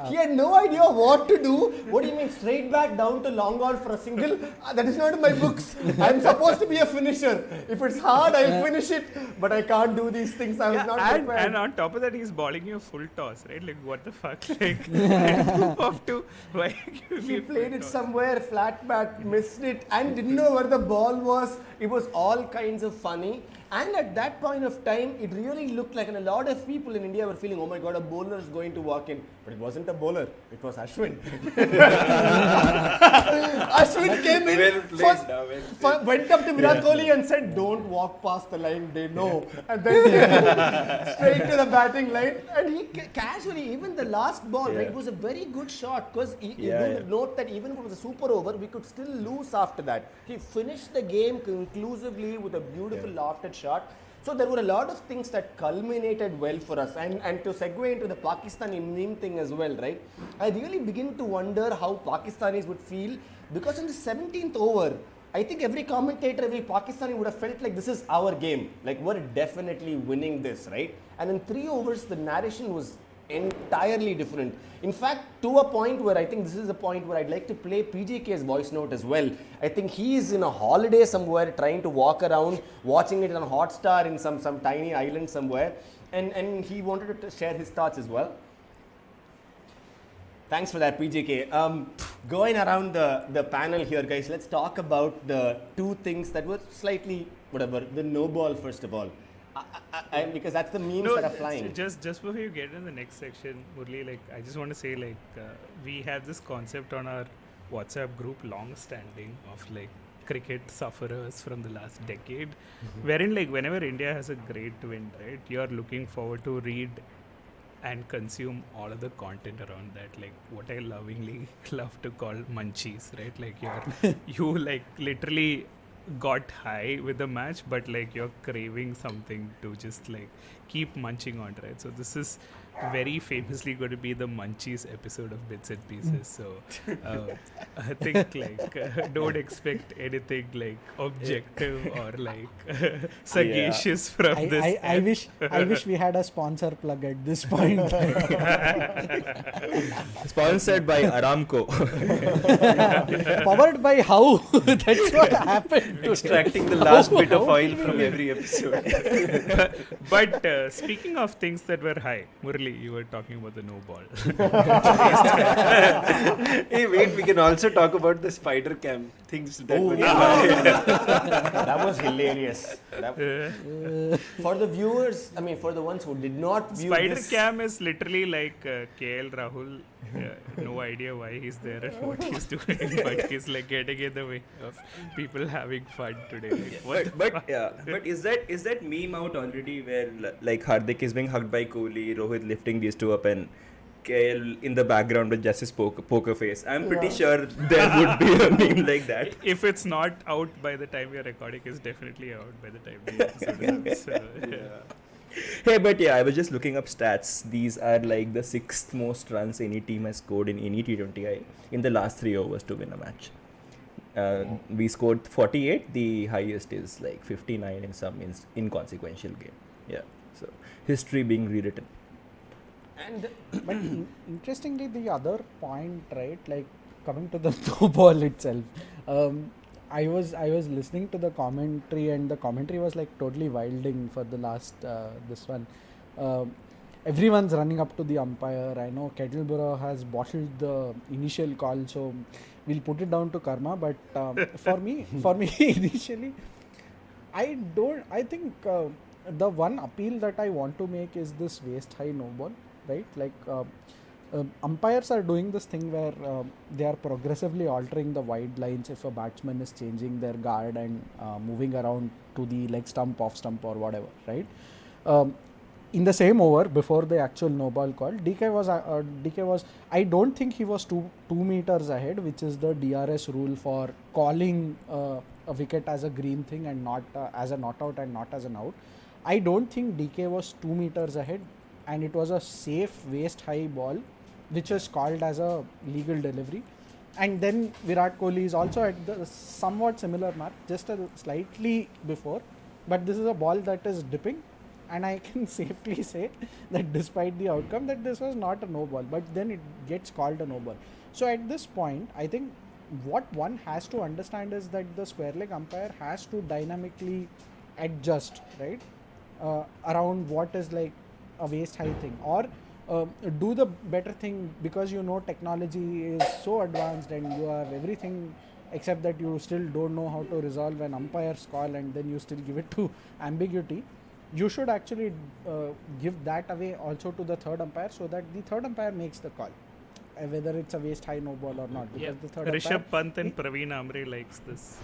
He had no idea what to do. What do you mean straight back down to long on for a single? That is not in my books. I'm supposed to be a finisher. If it's hard, I'll finish it, but I can't do these things. I was not prepared. And on top of that, he's bowling you a full toss, right? Like what the fuck? Like 2 of 2. Why he played it somewhere flat bat, missed it, and didn't know where the ball was. It was all kinds of funny. And at that point of time, it really looked like, and a lot of people in India were feeling, oh my god, a bowler is going to walk in. But it wasn't a bowler, it was Ashwin. Ashwin came in, went up to Virat Kohli and said, don't walk past the line, they know. And then straight to the batting line. And he casually, even the last ball, right, it was a very good shot, because you note that even if it was a super over, we could still lose after that. He finished the game conclusively with a beautiful lofted shot. So there were a lot of things that culminated well for us. And to segue into the Pakistani meme thing as well, right? I really begin to wonder how Pakistanis would feel, because in the 17th over, I think every commentator, every Pakistani would have felt like this is our game. Like we're definitely winning this, right? And in 3 overs, the narration was entirely different. In fact, to a point where I think this is a point where I'd like to play PJK's voice note as well. I think he's in a holiday somewhere, trying to walk around, watching it on Hotstar in some tiny island somewhere, and he wanted to share his thoughts as well. Thanks for that, PJK. Going around the panel here, guys, let's talk about the 2 things that were slightly, whatever, the no ball first of all. Because that's the memes that are flying. Just before you get in the next section, Murali, like I just want to say, like we have this concept on our WhatsApp group, long standing, of like cricket sufferers from the last decade, wherein like whenever India has a great win, right, you're looking forward to read and consume all of the content around that, like what I lovingly love to call munchies, right? Like you like literally got high with the match, but like you're craving something to just like keep munching on, right? So this is very famously going to be the munchies episode of Bits and Pieces. So I think like don't expect anything like objective or like sagacious from this. I wish we had a sponsor plug at this point. Sponsored by Aramco. Powered by how? That's what happened. Extracting the last bit of oil from every episode. But speaking of things that were high, Murali, you were talking about the no ball. Hey, wait, we can also talk about the spider cam things that were That was hilarious. For the viewers, I mean, for the ones who did not view Spider this, cam is literally like KL Rahul. No idea why he's there and what he's doing, but he's like getting in the way of people having fun today. Like, But is that meme out already where like Hardik is being hugged by Kohli, Rohit lifting these two up, and KL in the background with just his poker face? I'm pretty sure there would be a meme like that. If it's not out by the time we're recording, it's definitely out by the time the episode is out. So, Hey, but yeah, I was just looking up stats. These are like the 6th most runs any team has scored in any T20I in the last 3 overs to win a match. We scored 48. The highest is like 59 in some inconsequential game. Yeah, so history being rewritten. But interestingly, the other point, right, like coming to the no ball itself, I was listening to the commentary, and the commentary was like totally wilding for the last this one. Everyone's running up to the umpire. I know Kettleborough has bottled the initial call, so we'll put it down to karma. But for me initially, I think the one appeal that I want to make is this waist high no ball, right? Like umpires are doing this thing where they are progressively altering the wide lines if a batsman is changing their guard and moving around to the leg stump, off stump, or whatever, right? In the same over before the actual no ball call, DK was I don't think he was 2 meters ahead, which is the DRS rule for calling a wicket as a green thing and not as a not out and not as an out. I don't think DK was 2 meters ahead, and it was a safe waist high ball which was called as a legal delivery. And then Virat Kohli is also at the somewhat similar mark, just a slightly before, but this is a ball that is dipping, and I can safely say that despite the outcome that this was not a no ball, but then it gets called a no ball. So at this point, I think what one has to understand is that the square leg umpire has to dynamically adjust, right, around what is like a waist high thing, or do the better thing, because you know technology is so advanced and you have everything except that you still don't know how to resolve an umpire's call, and then you still give it to ambiguity. You should actually give that away also to the third umpire, so that the third umpire makes the call, whether it's a waist high no ball or not. Because the third Rishabh Pant and Praveen Amre likes this.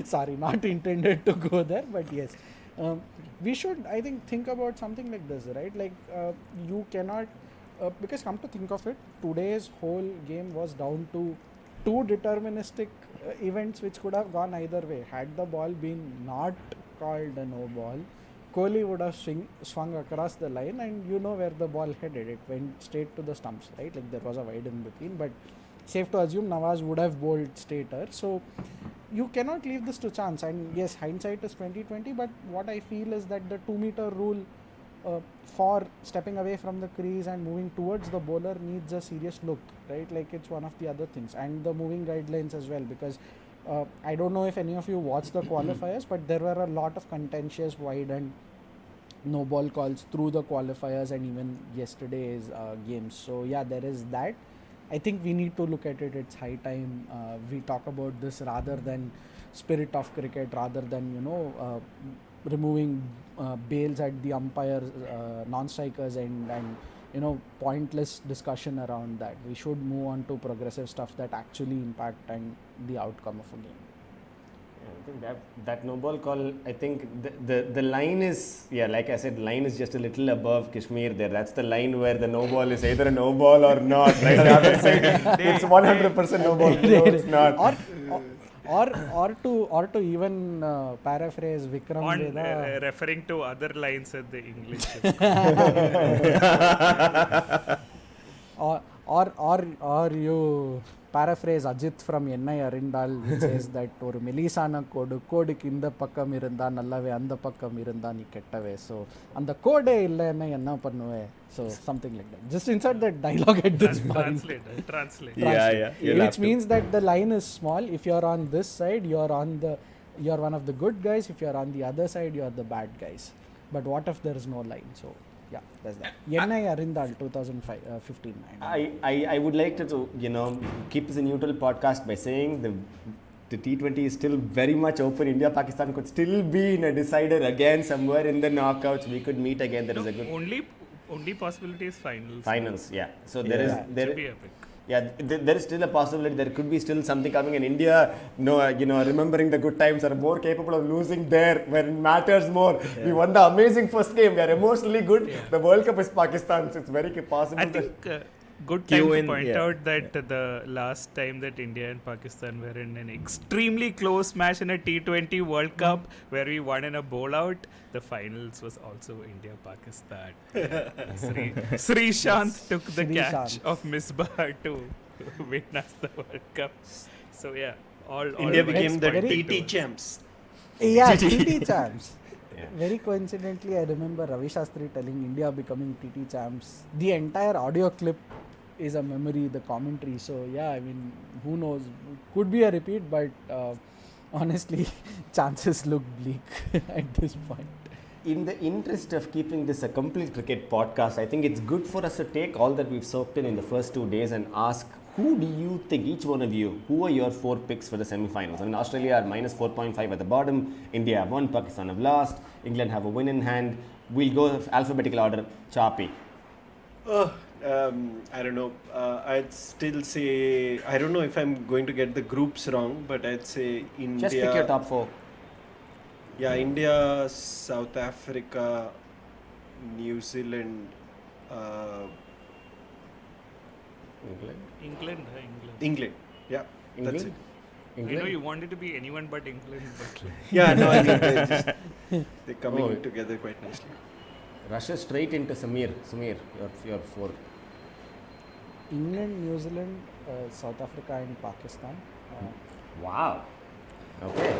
Sorry, not intended to go there, but yes. We should, I think about something like this, right? Like you cannot, because come to think of it, today's whole game was down to 2 deterministic events which could have gone either way. Had the ball been not called a no ball, Kohli would have swung across the line, and you know where the ball headed. It went straight to the stumps, right? Like there was a wide in between, but safe to assume Nawaz would have bowled straighter. So you cannot leave this to chance. And yes, hindsight is 2020, but what I feel is that the 2 meter rule for stepping away from the crease and moving towards the bowler needs a serious look, right? Like it's one of the other things, and the moving guidelines as well, because I don't know if any of you watched the qualifiers, but there were a lot of contentious wide and no ball calls through the qualifiers and even yesterday's games. So yeah, there is that. I think we need to look at it. It's high time we talk about this rather than spirit of cricket, rather than removing bails at the umpires, non-strikers, and pointless discussion around that. We should move on to progressive stuff that actually impact and the outcome of a game. I think that no ball call, I think the line is, like I said, line is just a little above Kashmir there. That's the line where the no ball is either a no ball or not. Right? It's 100% no ball. No, it's not. Or to even paraphrase Vikram Veda, referring to other lines in the English. or you paraphrase Ajit from Ennai Arindal, which says that ஒரு மெலிசான கோடுக்கு இந்த பக்கம் இருந்தா நல்லாவே அந்த பக்கம் இருந்தா நீ கெட்டவே. So அந்த கோடே இல்லைன்னா என்ன பண்ணுவே? So something like that. Just insert that dialogue at this point. Translate. Yeah. Which means that the line is small. If you're on this side, you're one of the good guys. If you're on the other side, you're the bad guys. But what if there is no line? So yeah, that's that. Ennai Arindal 2015. I would like to keep this a neutral podcast by saying the T20 is still very much open. India Pakistan could still be in a decider again somewhere in the knockouts. We could meet again. There is a good only possibility is finals. Finals, yeah. So there should be epic. Yeah, there is still a possibility. There could be still something coming in India. Remembering the good times, are more capable of losing there when it matters more. We won the amazing first game. We are emotionally good. The World Cup is Pakistan. So it's very possible. I think good time to point out that the last time that India and Pakistan were in an extremely close match in a T20 World Cup where we won in a bowl out, the finals was also India-Pakistan. Sri Shant took the catch of Misbah to win us the World Cup. So yeah, India became the TT champs. Yeah, TT champs. Yeah. Very coincidentally, I remember Ravi Shastri telling India becoming TT champs. The entire audio clip is a memory, the commentary. So yeah, I mean, who knows? Could be a repeat, but honestly, chances look bleak at this point. In the interest of keeping this a complete cricket podcast, I think it's good for us to take all that we've soaked in the first 2 days and ask, who do you think, each one of you, who are your 4 picks for the semi-finals? I mean, Australia are minus 4.5 at the bottom, India have won, Pakistan have lost, England have a win in hand. We'll go alphabetical order. Chapi. I don't know. I'd still say, I don't know if I'm going to get the groups wrong, but I'd say India. Just pick your top 4. Yeah, India, South Africa, New Zealand, England. England. Yeah, England? that's it. I know you wanted to be anyone but England, but Yeah, no, I mean, they're coming together quite nicely. Russia straight into Samir. Samir, your 4. England, New Zealand, South Africa, and Pakistan. Wow. Okay.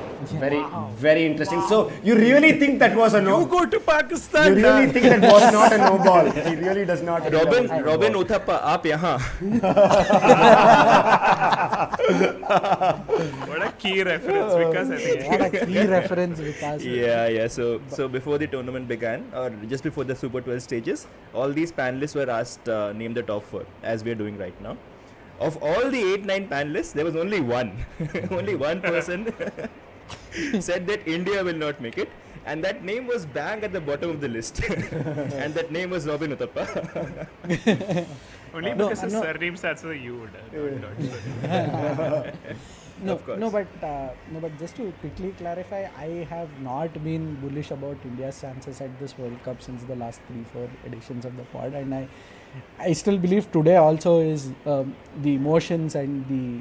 Very interesting. So, you really think that was a no? you go to Pakistan. You really think that was not a no ball? He really does not. think that was a no Robin ball. Uthappa, aap yahan. What a key reference, Vikas, I think. What a key reference, Vikas. Yeah. So before the tournament began, or just before the Super 12 stages, all these panelists were asked name the top 4, as we are doing right now. Of all the 8-9 panelists, there was only one. Only one person said that India will not make it, and that name was bang at the bottom of the list. And that name was Robin Uthappa. Only because his surname starts with a U. But just to quickly clarify, I have not been bullish about India's chances at this World Cup since the last 3-4 editions of the pod, and I still believe today also is the emotions and the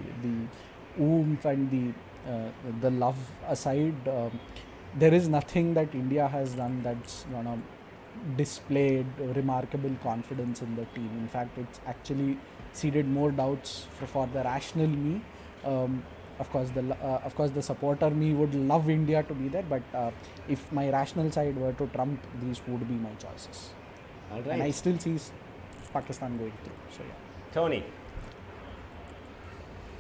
oomph and the love aside, there is nothing that India has done that's gonna displayed remarkable confidence in the team. In fact, it's actually seeded more doubts for the rational me. Of course, the supporter me would love India to be there, but if my rational side were to trump, these would be my choices. All right. And I still see Pakistan going through. So yeah. Tony.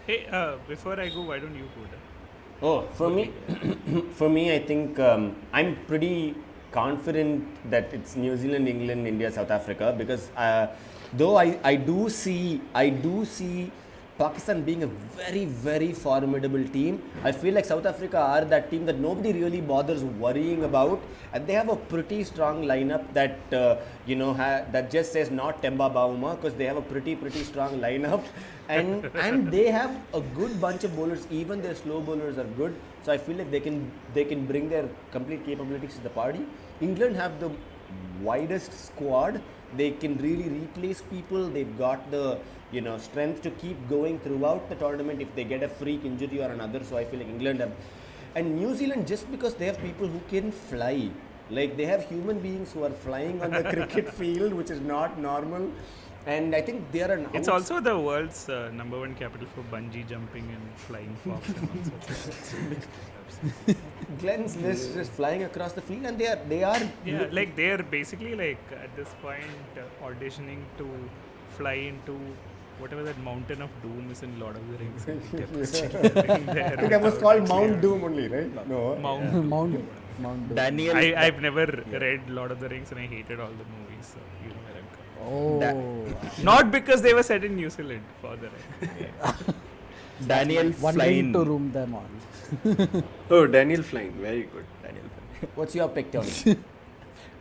Hey, before I go, why don't you go there? Oh, for me, I think I'm pretty confident that it's New Zealand, England, India, South Africa, because though I do see Pakistan being a very, very formidable team, I feel like South Africa are that team that nobody really bothers worrying about, and they have a pretty strong lineup that that just says not Temba Bauma, because they have a pretty strong lineup, and they have a good bunch of bowlers. Even their slow bowlers are good, so I feel like they can bring their complete capabilities to the party. England have the widest squad. They can really replace people. They've got the strength to keep going throughout the tournament if they get a freak injury or another. So I feel like England have, and New Zealand, just because they have people who can fly, like they have human beings who are flying on the cricket field, which is not normal. And I think they are It's also the world's #1 capital for bungee jumping and flying fox and all sorts of Glenn's list is flying across the field, and they are Yeah, like they're basically like at this point auditioning to fly into whatever that mountain of doom is in Lord of the Rings. I think that was called Mount Doom only, right? No. Mount Doom. Daniel. I've never read Lord of the Rings and I hated all the movies, so you know where I'm coming. Not because they were set in New Zealand, for the record. Daniel One Flynn. need to room them all. Oh, Daniel Flying, very good. Daniel Flynn. What's your pick, Tony?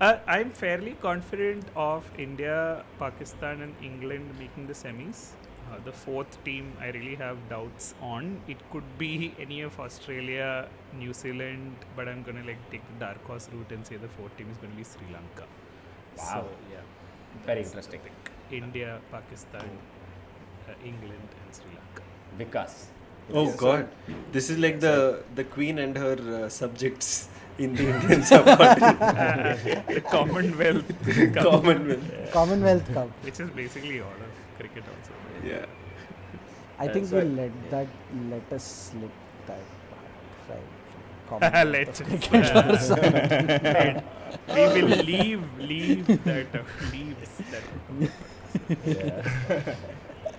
I'm fairly confident of India, Pakistan and England making the semis. The fourth team I really have doubts on. It could be any of Australia, New Zealand, but I'm going to take the dark horse route and say the fourth team is going to be Sri Lanka. Wow. So, yeah. Very interesting. India, Pakistan, England and Sri Lanka. Vikas. Oh God, this is like the Queen and her subjects in the Indian subcontinent. The Commonwealth Commonwealth Cup. which is basically all of cricket also. Yeah. I think so we'll let us slip that part. Right. Let's we will leave that.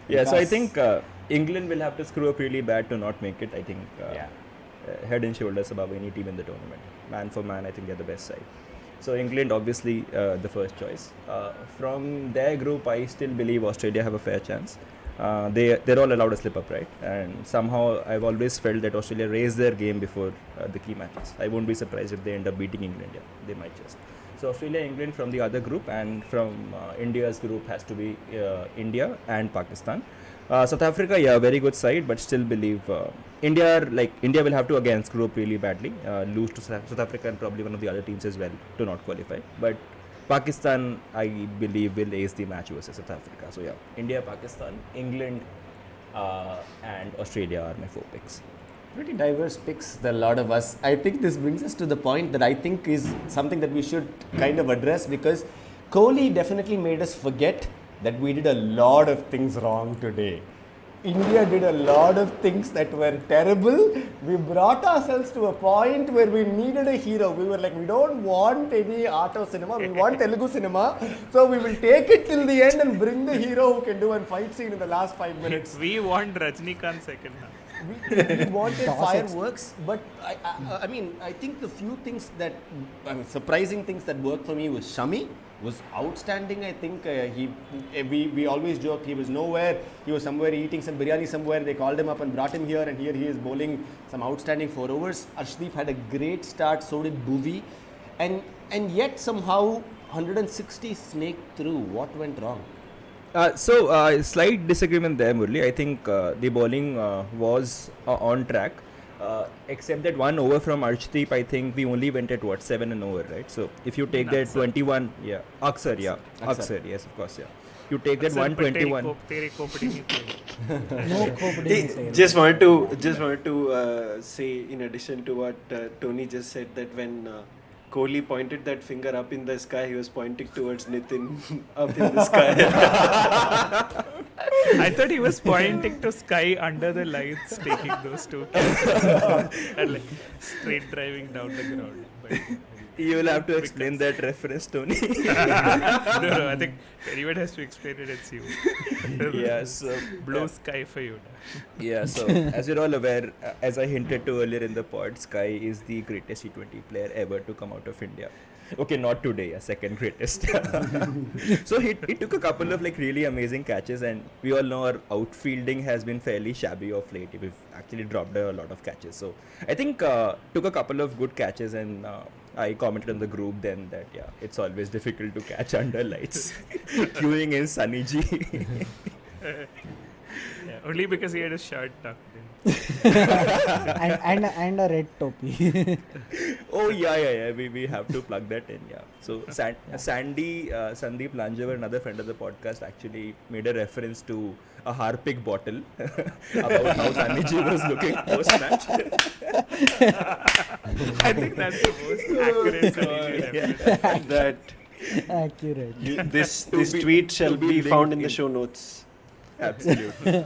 Yeah, so I Vikas. think England will have to screw up really bad to not make it. I think head and shoulders above any team in the tournament. Man for man, I think they're the best side. So England, obviously, the first choice. From their group, I still believe Australia have a fair chance. They're all allowed to slip up, right? And somehow I've always felt that Australia raised their game before the key matches. I won't be surprised if they end up beating England. Yeah, they might just. So Australia, England from the other group, and from India's group has to be India and Pakistan. South Africa, yeah, very good side, but still believe India will have to again screw up really badly, lose to South Africa and probably one of the other teams as well to not qualify. But Pakistan, I believe, will ace the match versus South Africa. So yeah, India, Pakistan, England, and Australia are my 4 picks. Pretty diverse picks, there are a lot of us. I think this brings us to the point that I think is something that we should kind of address, because Kohli definitely made us forget that we did a lot of things wrong today. India did a lot of things that were terrible. We brought ourselves to a point where we needed a hero. We were like, we don't want any art of cinema, we want Telugu cinema. So we will take it till the end and bring the hero who can do a fight scene in the last 5 minutes. We want Rajnikant second half. We wanted fireworks, but I mean, I think the few things that, surprising things that worked for me was Shami was outstanding. I think we always joked he was nowhere. He was somewhere eating some biryani somewhere. They called him up and brought him here, and here he is bowling some outstanding 4 overs. Arshdeep had a great start, so did Bhuvi, and yet somehow 160 snaked through. What went wrong? Slight disagreement there, Murali. I think the bowling was on track, except that 1 over from Arshdeep. I think we only went at 7 an over, right? So if you take that 21, Aksar, yes, of course, yeah. You take that 121. No Just wanted to say, in addition to what Tony just said, that when Kohli pointed that finger up in the sky, he was pointing towards Nitin up in the sky. I thought he was pointing to sky under the lights, taking those 2 catches and like straight driving down the ground. But You will have to explain that reference, Tony. no, I think anyone has to explain it. It's you. Yes. Blue sky for you. Yeah, so as you're all aware, as I hinted to earlier in the pod, Sky is the greatest T20 player ever to come out of India. Okay, not today, second greatest. So he took a couple of really amazing catches, and we all know our outfielding has been fairly shabby of late. We've actually dropped a lot of catches. So I think took a couple of good catches, and I commented on the group then that it's always difficult to catch under lights. Queuing in Sunny G. Only because he had a shirt tucked in. and a red topi. Oh yeah. We have to plug that in. Yeah. So Sandeep Lanjavar, another friend of the podcast, actually made a reference to a Harpic bottle about how Saniji was looking post match. I think that's the most accurate reference. That Accurate. this tweet shall be found in the show notes. Absolutely.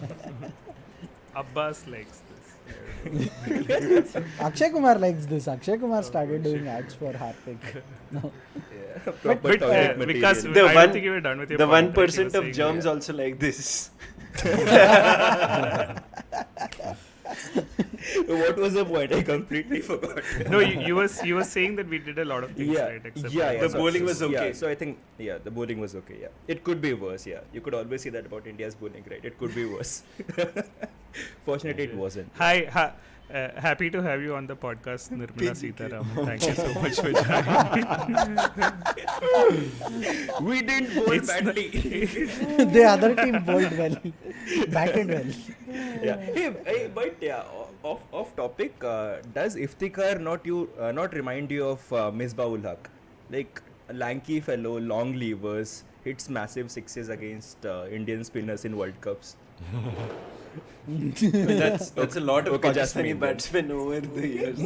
Abbas likes this. Akshay Kumar likes this. Akshay Kumar started doing ads for Harpic. No. Proper But toilet because material. I don't think you were done with your The point, 1% right? You were of saying germs also like this. What was the point? I completely forgot. No, you were saying that we did a lot of things right. Except The bowling was okay. Yeah, so I think the bowling was okay. Yeah, it could be worse. Yeah, you could always say that about India's bowling, right? It could be worse. Fortunately, it wasn't. Hi. Happy to have you on the podcast, Nirmala Sitaraman. Thank you so much for joining. We didn't bowl badly. The other team bowled well, batted well. Yeah. Hey, but off topic. Does Iftikhar not remind you of Misbah-ul Haq? Like a lanky fellow, long levers, hits massive sixes against Indian spinners in World Cups. That's a lot of Okay, just me Pakistani then. batsmen over the years.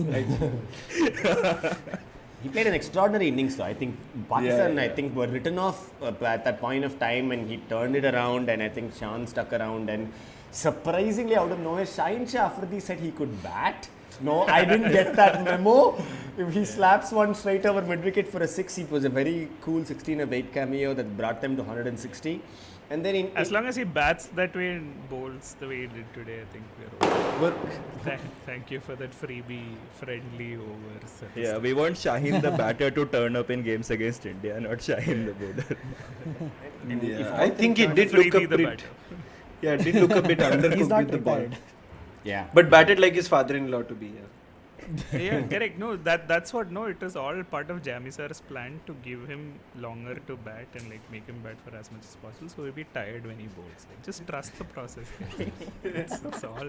He played an extraordinary innings, though. I think Pakistan, Yeah. I think, were written off at that point of time, and he turned it around, and I think Shan stuck around, and surprisingly, out of nowhere, Shaheen Shah Afridi said he could bat. No, I didn't get that memo. If he slaps one straight over mid-wicket for a 6, it was a very cool 16 of 8 cameo that brought them to 160. And then as long as he bats that way and bowls the way he did today, I think we're okay. Thank you for that freebie friendly overs. Yeah, we want Shaheen the batter to turn up in games against India, not Shaheen the bowler. Yeah, I think he did look a bit. Yeah, did look a bit undercooked with the ball. Yeah. But batted like his father-in-law to be. Yeah. Yeah, correct. No, that's what. No, it was all part of Jamie sir's plan to give him longer to bat and like make him bat for as much as possible, so he'll be tired when he bowls. Like, just trust the process. It's all.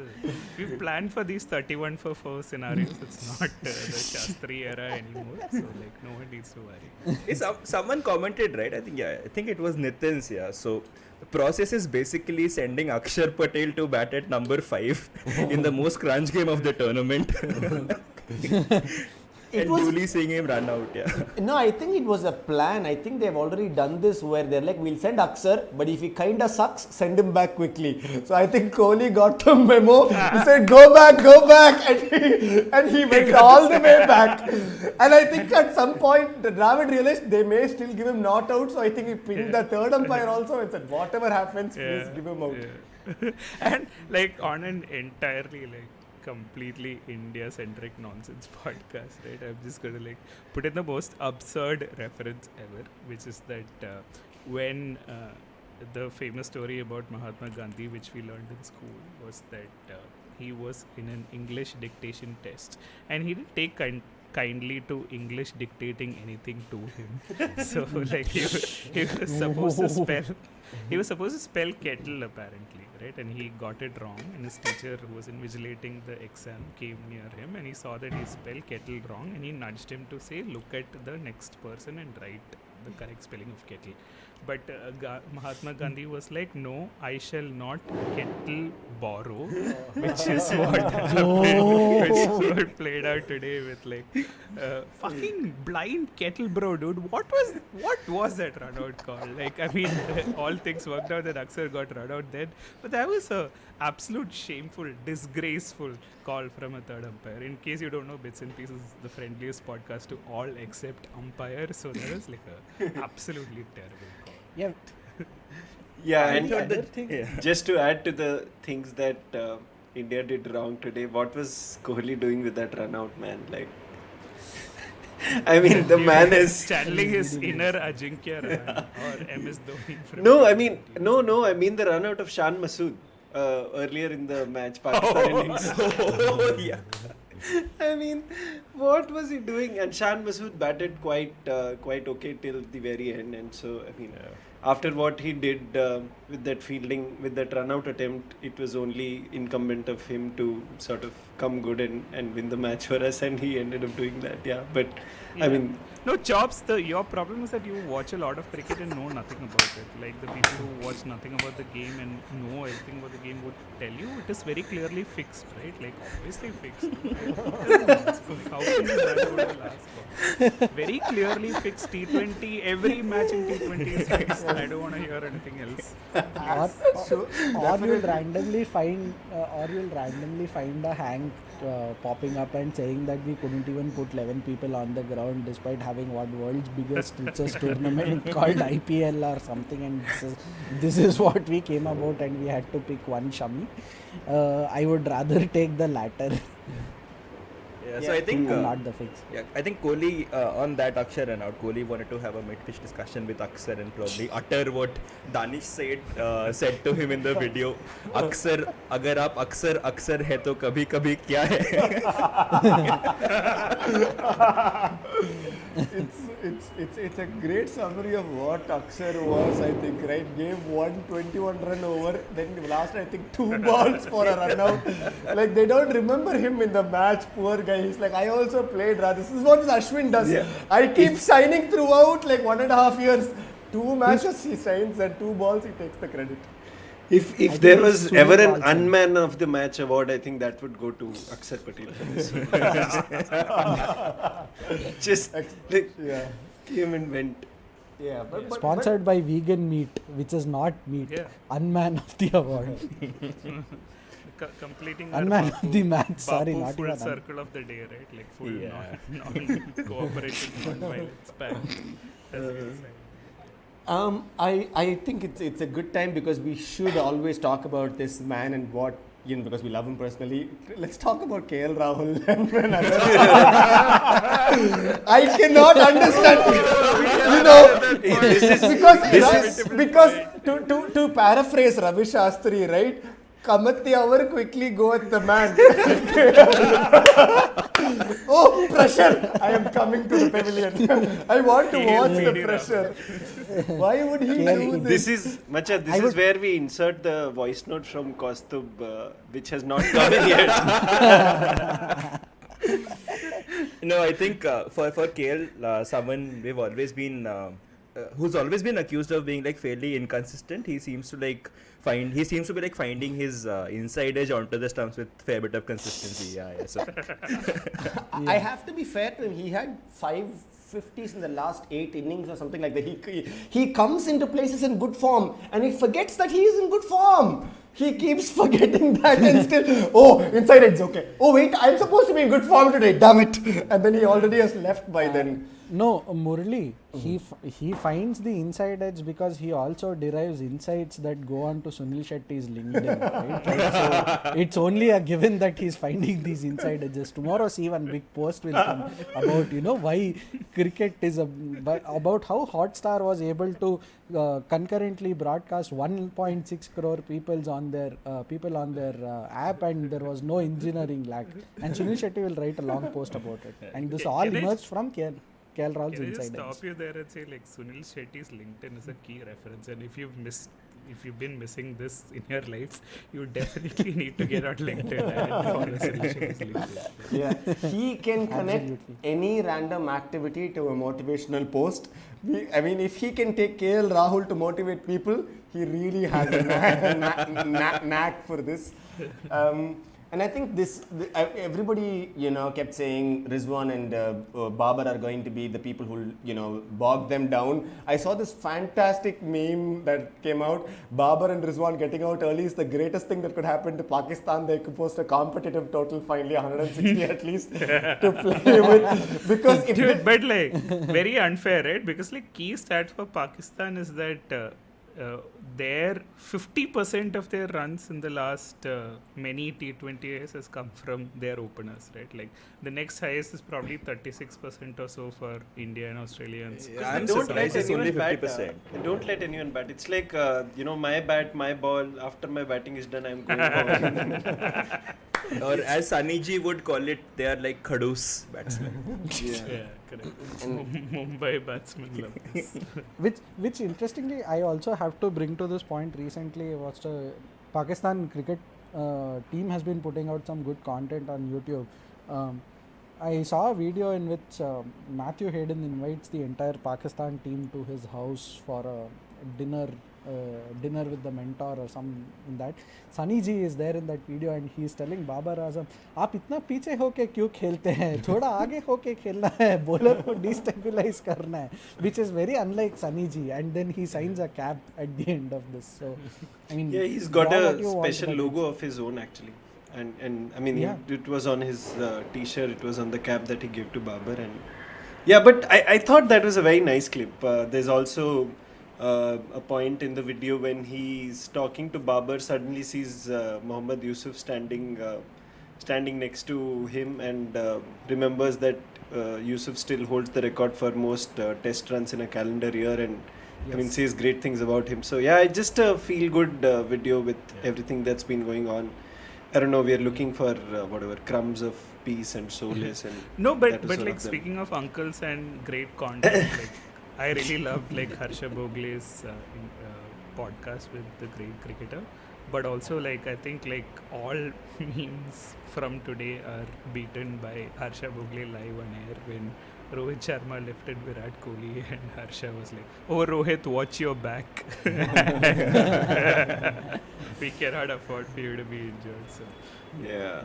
We've planned for these 31 for 4 scenarios. It's not the Shastri era anymore. So like no one needs to worry. Someone commented, right? I think it was Nitin's. Yeah. So the process is basically sending Akshar Patel to bat at number 5 in the most crunch game of the tournament. And duly seeing him run out, yeah. No, I think it was a plan. I think they've already done this where they're like, we'll send Akshar, but if he kinda sucks, send him back quickly. So I think Kohli got the memo. He said, go back, and he went all the way back. And I think at some point, the Dravid realized they may still give him not out. So I think he pinged the third umpire also and said, whatever happens, please give him out. Yeah. And like on an entirely like completely India-centric nonsense podcast, right? I'm just going to like put in the most absurd reference ever, which is that when the famous story about Mahatma Gandhi, which we learned in school, was that he was in an English dictation test and he didn't take kindly to English dictating anything to him. So like he was supposed to spell kettle apparently, right? And he got it wrong, and his teacher who was invigilating the exam came near him and he saw that he spelled kettle wrong, and he nudged him to say, look at the next person and write the correct spelling of kettle. But Mahatma Gandhi was like, no, I shall not kettle borrow, which is what happened, which is what played out today with like fucking blind kettle bro, dude. What was that run out call? Like, I mean, all things worked out that Akshar got run out then, but that was a absolute shameful, disgraceful call from a third umpire. In case you don't know, Bits and Pieces is the friendliest podcast to all except umpires, so that was like a absolutely terrible call. Yeah. Yeah, and just to add to the things that India did wrong today, what was Kohli doing with that run out, man? Like, I mean, the man is channeling his inner Ajinkya Rahane or MS Dhoni. From I mean the run out of Shan Masood earlier in the match, Pakistan innings. Oh, yeah. I mean, what was he doing? And Shan Masood batted quite okay till the very end. And so, I mean, after what he did with that fielding, with that run-out attempt, it was only incumbent of him to sort of come good and win the match for us. And he ended up doing that, but I mean... No, Chops, your problem is that you watch a lot of cricket and know nothing about it. Like the people who watch nothing about the game and know everything about the game would tell you it is very clearly fixed, right? Like obviously fixed. How can you run over the last ball? Very clearly fixed T20. Every match in T20 is fixed. I don't want to hear anything else. Or you'll randomly find a Hank popping up and saying that we couldn't even put 11 people on the ground despite having world's biggest chess tournament called IPL or something, and this is what we came about, and we had to pick one Shami. I would rather take the latter. So I think not the fix. Yeah, I think Kohli on that Akshar run out, Kohli wanted to have a mid-pitch discussion with Akshar and probably utter what Danish said to him in the video. Akshar, अगर आप अक्सर है तो कभी कभी क्या है? It's a great summary of what Akshar was, I think, right? Gave 121 run over, then last I think 2 balls for a run out. Like, they don't remember him in the match, poor guy. He's like, I also played, this is what Ashwin does. Yeah. I keep signing throughout like 1.5 years. 2 matches he signs and 2 balls he takes the credit. If there was ever an unman of the match award, I think that would go to Akshar Patel for this. Just came and went. Yeah, but sponsored by vegan meat, which is not meat. Yeah. Unman of the award. Completing unman of the match. Sorry, Bapu not full even circle of the day, right? Like full non-cooperative, non-violence ban. I think it's a good time because we should always talk about this man and what, because we love him personally. Let's talk about KL Rahul. I cannot understand. This is because to paraphrase Ravi Shastri, right? Kamati hour quickly go at the man. Oh, pressure! I am coming to the pavilion. I want to watch the pressure. Why would he do this? This is Macha. This is where we insert the voice note from Kaustubh, which has not come in yet. No, I think for KL, someone we've always been who's always been accused of being like fairly inconsistent. He seems to be like finding his inside edge onto the stumps with fair bit of consistency. Yeah. So I have to be fair to him. He had 550s in the last 8 innings or something like that. He comes into places in good form and he forgets that he is in good form. He keeps forgetting that and still, inside edge, okay. Oh wait, I'm supposed to be in good form today, damn it. And then he already has left by then. No, Murali, he finds the inside edge because he also derives insights that go on to Sunil Shetty's LinkedIn, right? So it's only a given that he's finding these inside edges. Tomorrow's even big post will come about why cricket is about how Hotstar was able to concurrently broadcast 1.6 crore people on their app, and there was no engineering lag. And Sunil Shetty will write a long post about it. And this all emerged from KL Rahul's Can I just inside edge. stop you there and say like Sunil Shetty's LinkedIn is a key reference, and if you've been missing this in your life, you definitely need to get on LinkedIn and follow Sunil Shetty's LinkedIn. Yeah, he can connect any random activity to a motivational post. If he can take KL Rahul to motivate people, he really has a knack for this. And I think everybody, kept saying Rizwan and Babar are going to be the people who will, bog them down. I saw this fantastic meme that came out. Babar and Rizwan getting out early is the greatest thing that could happen to Pakistan. They could post a competitive total finally, 160 at least, to play with. Because but very unfair, right? Because key stat for Pakistan is that their 50% of their runs in the last many T20 years has come from their openers, right? The next highest is probably 36% or so for India and Australians. I'm Don't surprised let it's only anyone 50%. bat. Don't let anyone bat. It's like, my bat, my ball. After my batting is done, I'm going home. Or as Sunny would call it, they are like Khadus batsmen. Yeah, correct. Mumbai batsmen love this. Which interestingly, I also have to bring to this point. Recently, I watched a Pakistan cricket team has been putting out some good content on YouTube. I saw a video in which Matthew Hayden invites the entire Pakistan team to his house for a dinner with the mentor or some in that. Sunny Ji is there in that video and he is telling Babar Azam, आप इतना पीछे होके क्यों खेलते हैं, थोड़ा आगे होके खेलना है, bowler को destabilize करना है, which is very unlike Sunny Ji. And then he signs a cap at the end of this. So yeah, he's got a special logo of his own actually. And it was on his t-shirt, it was on the cap that he gave to Babar. And yeah, but I thought that was a very nice clip. There's also a point in the video when he's talking to Babar, suddenly sees Mohammad Yusuf standing next to him and remembers that Yusuf still holds the record for most test runs in a calendar year, and says great things about him. So yeah, just a feel good video with everything that's been going on. I don't know, we are looking for crumbs of peace and solace. And no, but speaking of uncles and great content, I really loved Harsha Bogle's podcast with the great cricketer, but also I think all memes from today are beaten by Harsha Bogle live on air when Rohit Sharma lifted Virat Kohli and Harsha was like, "Oh Rohit, watch your back. We cannot afford for you to be injured." So yeah.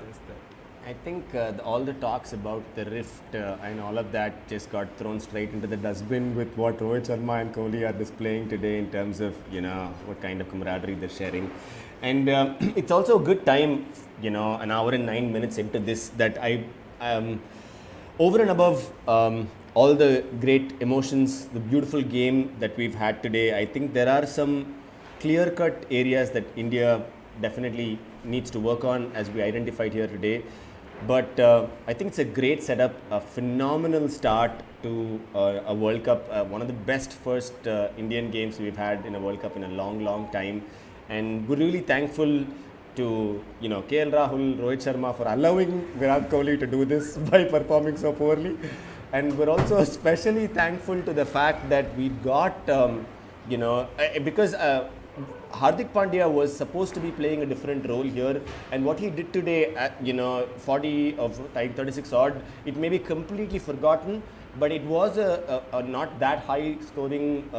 I think all the talks about the rift and all of that just got thrown straight into the dustbin with what Rohit Sharma and Kohli are displaying today in terms of, what kind of camaraderie they're sharing. And it's also a good time, an hour and 9 minutes into this, that I, over and above all the great emotions, the beautiful game that we've had today. I think there are some clear-cut areas that India definitely needs to work on, as we identified here today. But I think it's a great setup, a phenomenal start to a World Cup, one of the best first Indian games we've had in a World Cup in a long, long time. And we're really thankful to KL Rahul, Rohit Sharma for allowing Virat Kohli to do this by performing so poorly. And we're also especially thankful to the fact that we got, because Hardik Pandya was supposed to be playing a different role here, and what he did today at 40 of time 36 odd, it may be completely forgotten, but it was a not that high scoring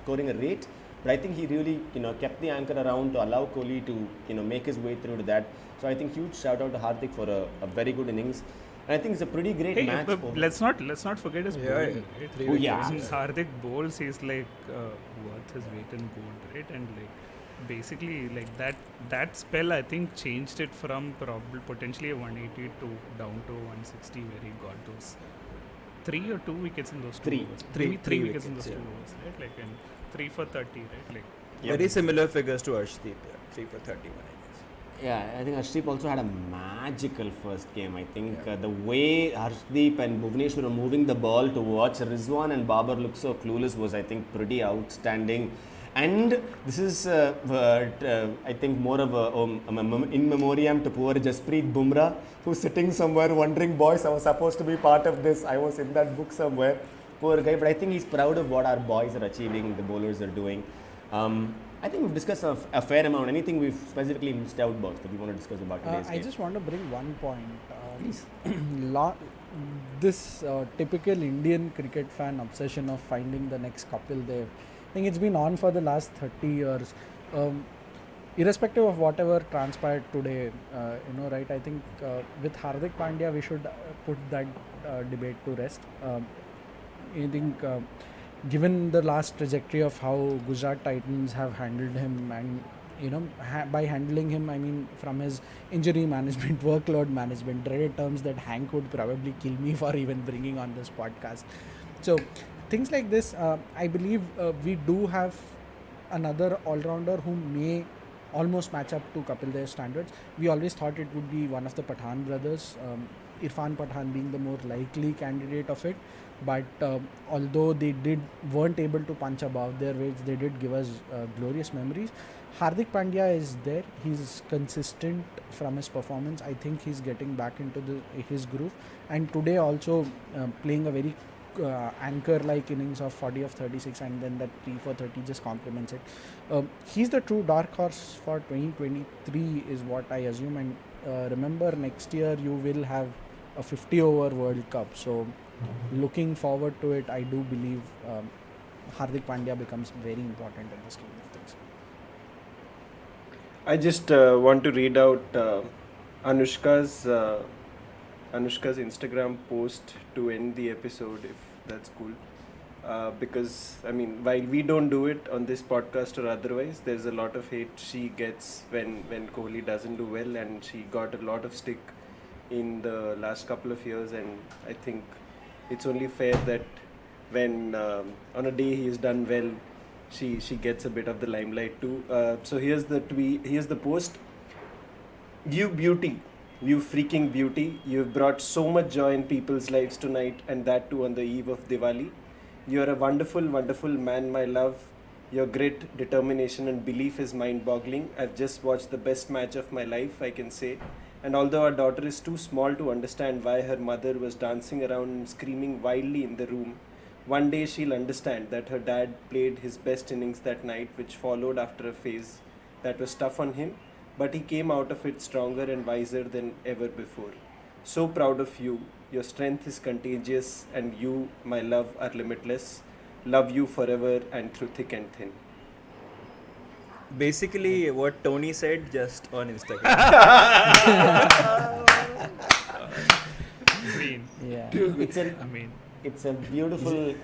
scoring a rate. But I think he really kept the anchor around to allow Kohli to make his way through to that. So I think huge shout out to Hardik for a very good innings. And I think it's a pretty great match. But let's not forget his bowling. Right? Oh, yeah. When Hardik bowls, he's like worth his weight in gold, right? And like basically like that spell, I think changed it from probably potentially a 180 to down to 160, where he got those 3 or 2 wickets in those two overs. Three wickets in those 2 overs, right? Like and 3 for 30, right? Like Very similar figures to Arshdeep, 3 for 31. Yeah, I think Arshdeep also had a magical first game. I think the way Arshdeep and Bhuvneshwar were moving the ball to watch Rizwan and Babar look so clueless was, I think, pretty outstanding. And this is, I think, more of a in memoriam to poor Jasprit Bumrah, who's sitting somewhere wondering, boys, I was supposed to be part of this. I was in that book somewhere. Poor guy, but I think he's proud of what our boys are achieving, the bowlers are doing. I think we've discussed a fair amount. Anything we've specifically missed out about that we want to discuss about today's game? I just want to bring one point. Please. This typical Indian cricket fan obsession of finding the next Kapil Dev, I think it's been on for the last 30 years. Irrespective of whatever transpired today, right? I think with Hardik Pandya, we should put that debate to rest. I think given the last trajectory of how Gujarat Titans have handled him, and by handling him, I mean from his injury management, workload management, dreaded terms that Hank would probably kill me for even bringing on this podcast. So things like this, I believe we do have another all-rounder who may almost match up to Kapil Dev's standards. We always thought it would be one of the Pathan brothers, Irfan Pathan being the more likely candidate of it. But although they weren't able to punch above their weights, they did give us glorious memories. Hardik Pandya is there. He's consistent from his performance. I think he's getting back into his groove. And today also playing a very anchor-like innings of 40 of 36, and then that 3 for 30 just complements it. He's the true dark horse for 2023 is what I assume. And remember, next year you will have a 50-over World Cup. So looking forward to it, I do believe Hardik Pandya becomes very important in this scheme of things. I just want to read out Anushka's Instagram post to end the episode, if that's cool. Because, I mean, while we don't do it on this podcast or otherwise, there's a lot of hate she gets when Kohli doesn't do well, and she got a lot of stick in the last couple of years, and I think it's only fair that when on a day he has done well, she gets a bit of the limelight too. So here's the post. You beauty, you freaking beauty, you've brought so much joy in people's lives tonight, and that too on the eve of Diwali. You're a wonderful, wonderful man, my love. Your grit, determination and belief is mind-boggling. I've just watched the best match of my life, I can say. And although our daughter is too small to understand why her mother was dancing around and screaming wildly in the room, one day she'll understand that her dad played his best innings that night, which followed after a phase that was tough on him, but he came out of it stronger and wiser than ever before. So proud of you. Your strength is contagious, and you, my love, are limitless. Love you forever and through thick and thin. Basically, what Tony said just on Instagram. Yeah. It's a beautiful,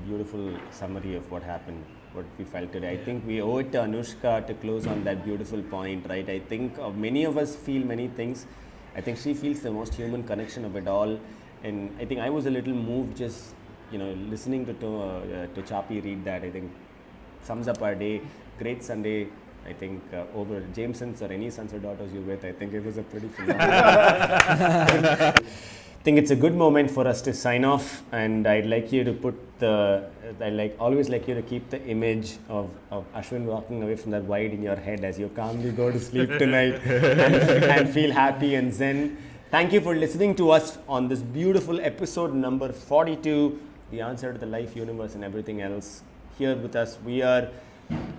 beautiful summary of what happened, what we felt today. I think we owe it to Anushka to close on that beautiful point, right? I think many of us feel many things. I think she feels the most human connection of it all. And I think I was a little moved just, listening to Chapi read that. I think sums up our day. Great Sunday. I think over Jameson's or any sons or daughters you're with, I think it was a pretty phenomenal. I think it's a good moment for us to sign off, and I'd like you to always like you to keep the image of Ashwin walking away from that wide in your head as you calmly go to sleep tonight and feel happy and zen. Thank you for listening to us on this beautiful episode number 42, The Answer to the Life, Universe and Everything Else. Here with us, we are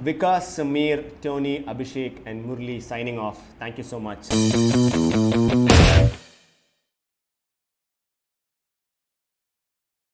Vikas, Samir, Tony, Abhishek and Murali signing off. Thank you so much.